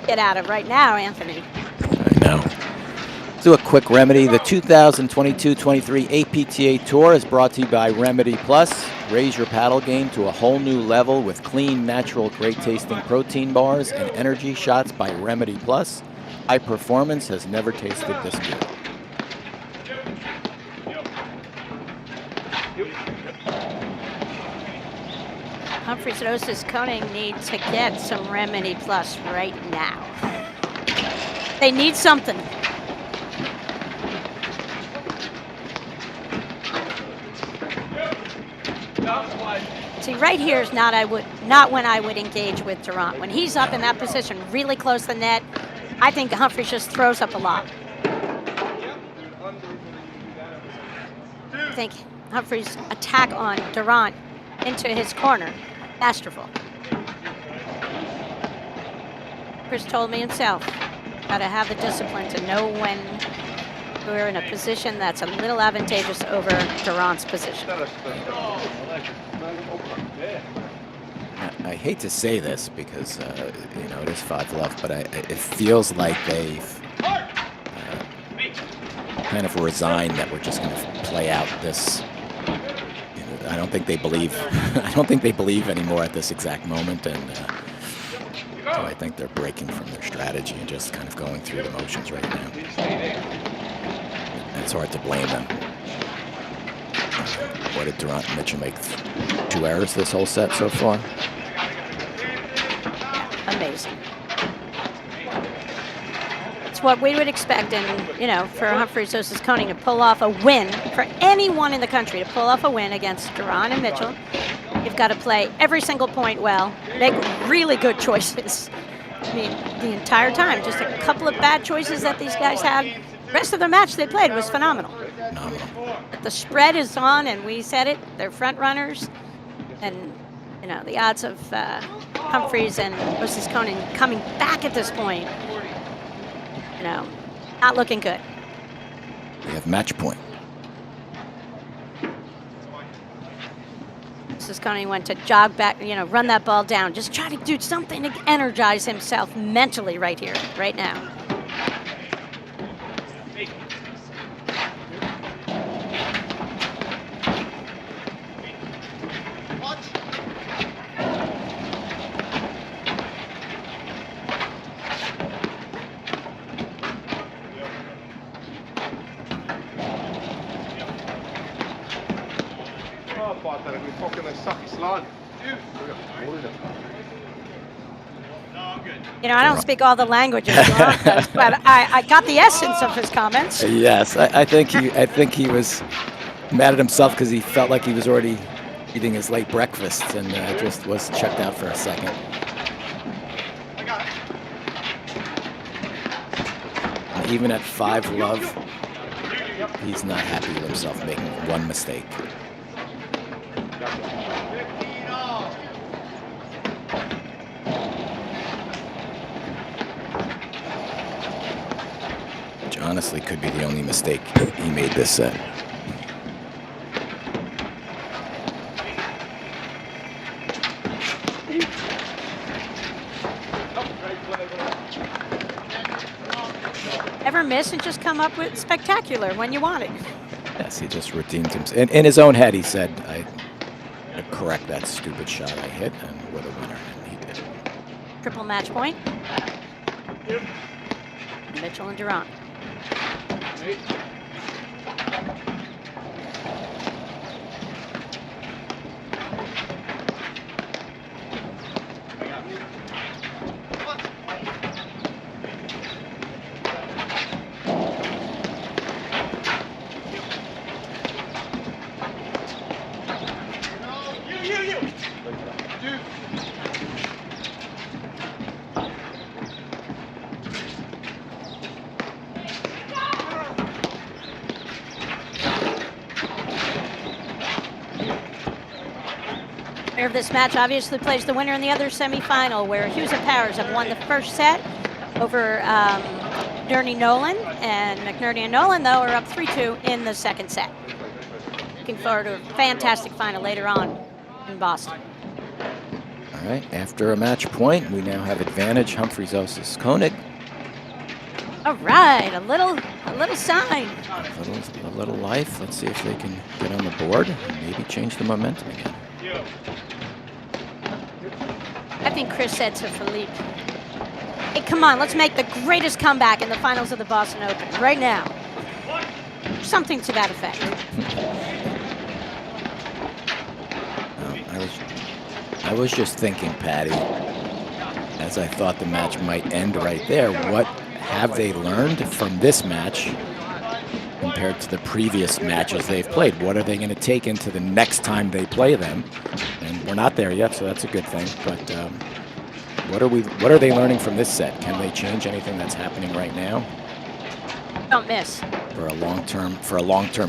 get out of right now, Anthony. I know. Let's do a quick remedy. The 2022-23 APTA Tour is brought to you by Remedy Plus. Raise your paddle game to a whole new level with clean, natural, great-tasting protein bars and energy shots by Remedy Plus. High performance has never tasted this good. Humphreys and Osiscone need to get some Remedy Plus right now. They need something. See, right here is not when I would engage with Durant. When he's up in that position, really close to the net, I think Humphreys just throws up a lot. I think Humphreys' attack on Durant into his corner, masterful. Chris told me himself, got to have the discipline to know when we're in a position that's a little advantageous over Durant's position. I hate to say this because, it is 5-love, but it feels like they've kind of resigned that we're just going to play out this. I don't think they believe. I don't think they believe anymore at this exact moment, and so I think they're breaking from their strategy and just kind of going through the motions right now. And it's hard to blame them. What did Durant and Mitchell make? 2 errors this whole set so far? Amazing. It's what we would expect, and you know, for Humphreys Koenig to pull off a win, for anyone in the country to pull off a win against Duran and Mitchell, you've got to play every single point well, make really good choices. I mean, the entire time, just a couple of bad choices that these guys had. The rest of the match they played was phenomenal. But the spread is on, and we said it, they're front runners, and you know, the odds of Humphreys and Koenig coming back at this point, you know, not looking good. We have match point. Koenig went to jog back, you know, run that ball down, just try to do something to energize himself mentally right here, right now. You know, I don't speak all the languages, but I got the essence of his comments. Yes, I think he was mad at himself because he felt like he was already eating his late breakfast and just was checked out for a second. And even at 5-love, he's not happy with himself making one mistake. Which honestly could be the only mistake he made this set. Ever miss and just come up with spectacular when you want it. Yes, he just redeemed himself. In his own head, he said, I correct that stupid shot I hit, and we're the winner, and he did. Triple match point. Mitchell and Duran. Of this match obviously plays the winner in the other semifinal, where Hughes and Powers have won the first set over McNerney Nolan, and McNerney and Nolan, though, are up 3-2 in the second set. Looking forward to a fantastic final later on in Boston. All right, after a match point, we now have advantage Humphreys Koenig. All right, a little sign. A little life. Let's see if they can get on the board and maybe change the momentum again. I think Chris said to Philippe, hey, come on, let's make the greatest comeback in the finals of the Boston Open right now. Something to that effect. I was just thinking, Patty, as I thought the match might end right there, what have they learned from this match compared to the previous matches they've played? What are they going to take into the next time they play them? And we're not there yet, so that's a good thing. But what are they learning from this set? Can they change anything that's happening right now? Don't miss. For a long-term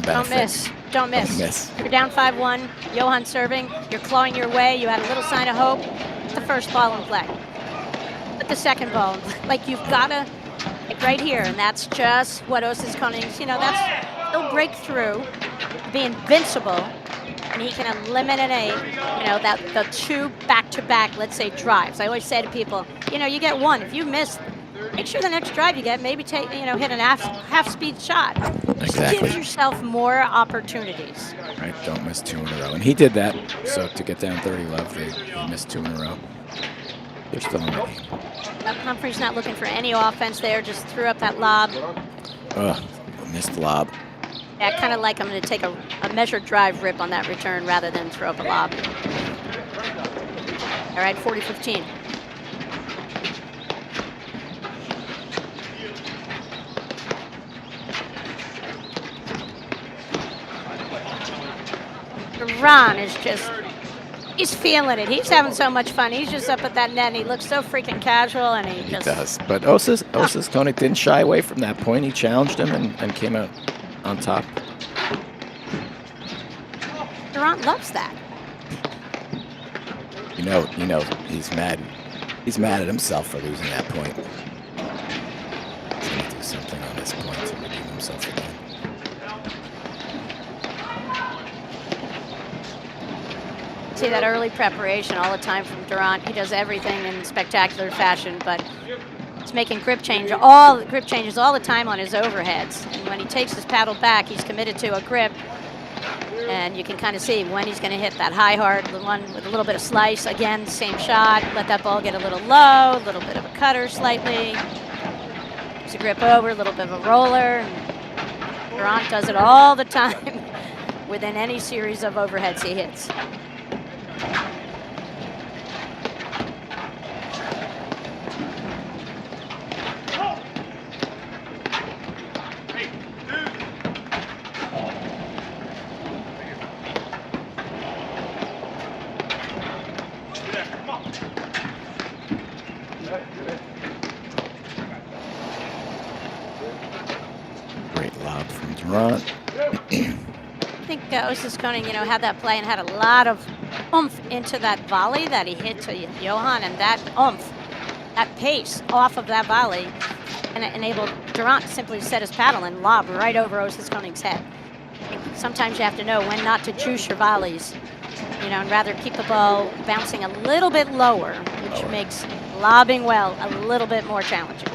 benefit. Don't miss. You're down 5-1. Johan serving. You're clawing your way. You had a little sign of hope. The first ball in play. Put the second ball in play. Like, you've got to, like right here, and that's just what Koning's, you know, he'll break through, be invincible, and he can eliminate, you know, the two back-to-back, let's say, drives. I always say to people, you know, you get one. If you miss, make sure the next drive you get, maybe hit an half-speed shot. Exactly. Gives yourself more opportunities. Right, don't miss 2 in a row. And he did that, so to get down 30-love, they missed 2 in a row. They're still in the game. Humphreys not looking for any offense there, just threw up that lob. Missed lob. Yeah, I kind of like him to take a measured drive rip on that return rather than throw up a lob. All right, 40-15. Durant is just, he's feeling it. He's having so much fun. He's just up at that net, and he looks so freaking casual, and he just... He does. But Osa's Koenig didn't shy away from that point. He challenged him and came out on top. Durant loves that. You know, he's mad. He's mad at himself for losing that point. He's going to do something on this point to redeem himself again. See that early preparation all the time from Durant. He does everything in spectacular fashion, but he's making grip changes all the time on his overheads. And when he takes his paddle back, he's committed to a grip. And you can kind of see when he's going to hit that high hard, the one with a little bit of slice. Again, same shot. Let that ball get a little low, a little bit of a cutter slightly. There's a grip over, a little bit of a roller. And Durant does it all the time within any series of overheads he hits. Great lob from Durant. I think Osa's Koenig, had that play and had a lot of oomph into that volley that he hit to Johan, and that oomph, that pace off of that volley, and it enabled Durant to simply set his paddle and lob right over Osa's Koenig's head. Sometimes you have to know when not to juice your volleys, and rather keep the ball bouncing a little bit lower, which makes lobbing well a little bit more challenging.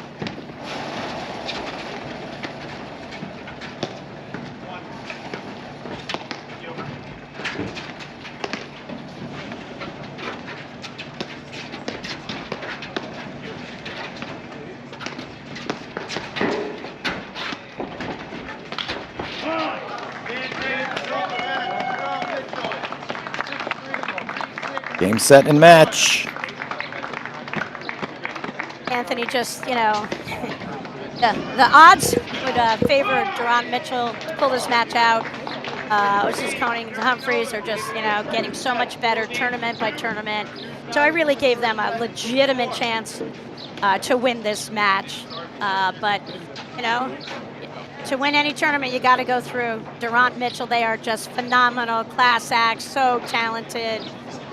Game, set, and match. Anthony just, the odds would favor Durant Mitchell to pull this match out. Osa's Koenig and Humphreys are just, getting so much better tournament by tournament. So I really gave them a legitimate chance to win this match. But, to win any tournament, you got to go through Durant Mitchell. They are just phenomenal, class acts, so talented.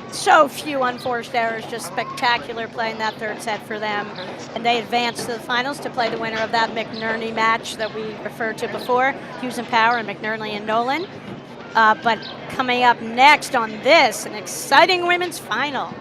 So few unforced errors, just spectacular play in that third set for them. And they advance to the finals to play the winner of that McNerney match that we referred to before, Hughes and Power and McNerney and Nolan. But coming up next on this, an exciting women's final,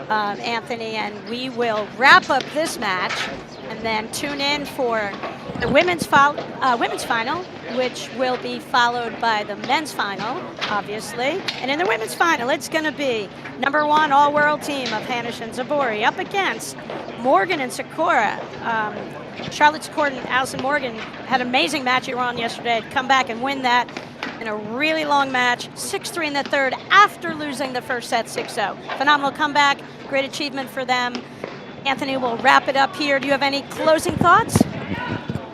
Anthony, and we will wrap up this match and then tune in for the women's final, which will be followed by the men's final, obviously. And in the women's final, it's going to be #1 all-world team of Hanish and Zabori up against Morgan and Sakura. Charlotte Sakura and Allison Morgan had an amazing match at Iran yesterday. Come back and win that in a really long match, 6-3 in the third after losing the first set 6-0. Phenomenal comeback, great achievement for them. Anthony will wrap it up here. Do you have any closing thoughts?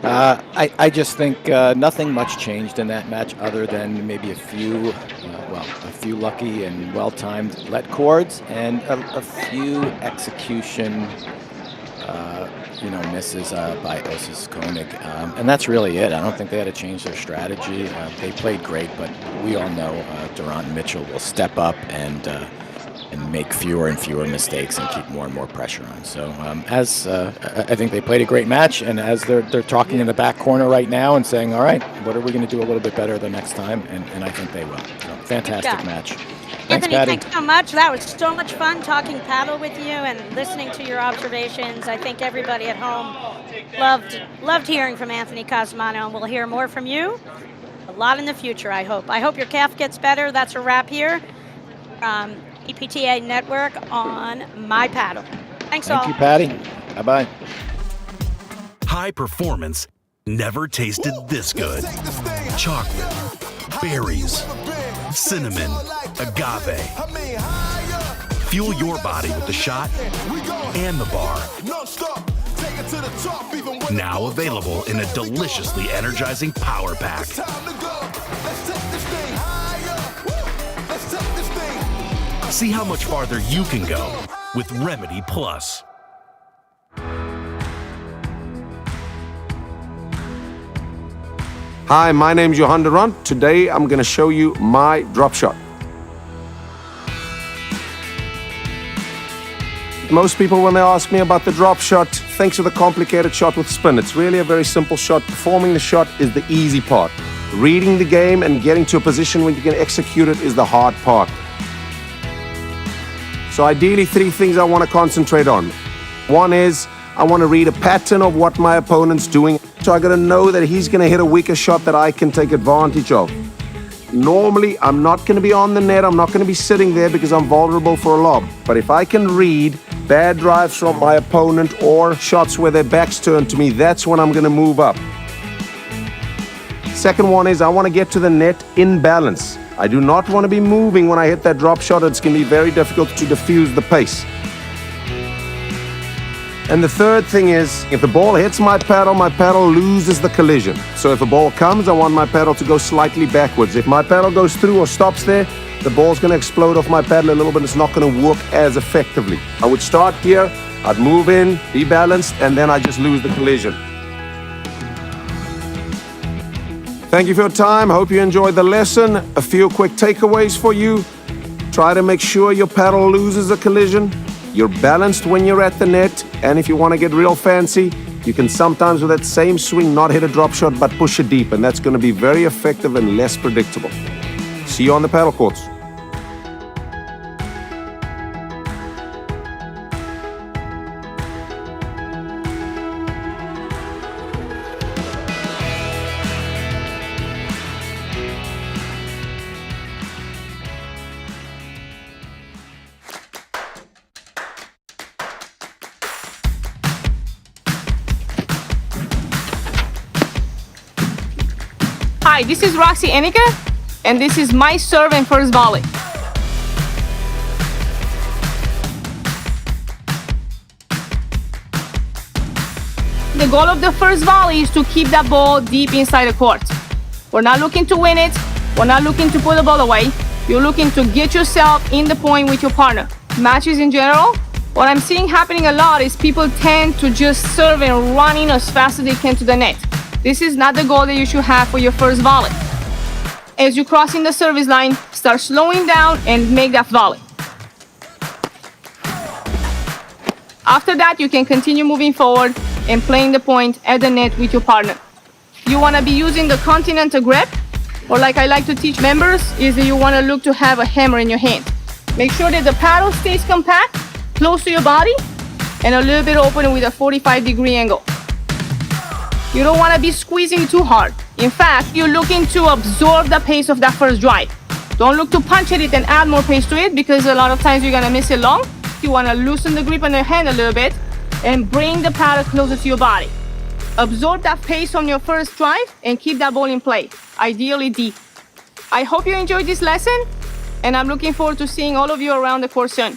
I just think nothing much changed in that match other than maybe a few lucky and well-timed let chords and a few execution misses by Osa's Koenig. And that's really it. I don't think they had to change their strategy. They played great, but we all know Durant Mitchell will step up and make fewer and fewer mistakes and keep more and more pressure on. So I think they played a great match, and as they're talking in the back corner right now and saying, all right, what are we going to do a little bit better the next time? And I think they will. So, fantastic match. Thanks, Anthony, Patty. thanks so much. That was so much fun talking paddle with you and listening to your observations. I think everybody at home loved hearing from Anthony Cosmano, and we'll hear more from you a lot in the future, I hope. I hope your calf gets better. That's a wrap here. EPTA Network on My Paddle. Thanks all. Thank you, Patty. Bye-bye. High performance never tasted this good. Chocolate, berries, cinnamon, agave. Fuel your body with the shot and the bar. Now available in a deliciously energizing power pack. See how much farther you can go with Remedy Plus. Hi, my name's Johan de Rond. Today I'm going to show you my drop shot. Most people, when they ask me about the drop shot, think of the complicated shot with spin. It's really a very simple shot. Performing the shot is the easy part. Reading the game and getting to a position where you can execute it is the hard part. So ideally, 3 things I want to concentrate on. One is I want to read a pattern of what my opponent's doing. So I got to know that he's going to hit a weaker shot that I can take advantage of. Normally, I'm not going to be on the net. I'm not going to be sitting there because I'm vulnerable for a lob. But if I can read bad drives from my opponent or shots where their back's turned to me, that's when I'm going to move up. Second one is I want to get to the net in balance. I do not want to be moving when I hit that drop shot. It's going to be very difficult to diffuse the pace. And the third thing is, if the ball hits my paddle loses the collision. So if a ball comes, I want my paddle to go slightly backwards. If my paddle goes through or stops there, the ball's going to explode off my paddle a little bit. It's not going to work as effectively. I would start here, I'd move in, be balanced, and then I just lose the collision. Thank you for your time. Hope you enjoyed the lesson. A few quick takeaways for you. Try to make sure your paddle loses a collision. You're balanced when you're at the net, and if you want to get real fancy, you can sometimes with that same swing not hit a drop shot but push it deep, and that's going to be very effective and less predictable. See you on the paddle courts. Hi, this is Roxy Enica, and this is my serve and first volley. The goal of the first volley is to keep that ball deep inside the court. We're not looking to win it. We're not looking to put the ball away. You're looking to get yourself in the point with your partner. Matches in general, what I'm seeing happening a lot is people tend to just serve and run in as fast as they can to the net. This is not the goal that you should have for your first volley. As you cross in the service line, start slowing down and make that volley. After that, you can continue moving forward and playing the point at the net with your partner. You want to be using the continental grip, or like I like to teach members, is that you want to look to have a hammer in your hand. Make sure that the paddle stays compact, close to your body, and a little bit open with a 45-degree angle. You don't want to be squeezing too hard. In fact, you're looking to absorb the pace of that first drive. Don't look to punch at it and add more pace to it, because a lot of times you're going to miss it long. You want to loosen the grip on your hand a little bit and bring the paddle closer to your body. Absorb that pace on your first drive and keep that ball in play, ideally deep. I hope you enjoyed this lesson, and I'm looking forward to seeing all of you around the court soon.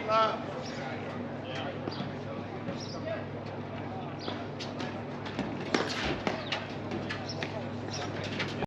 Love.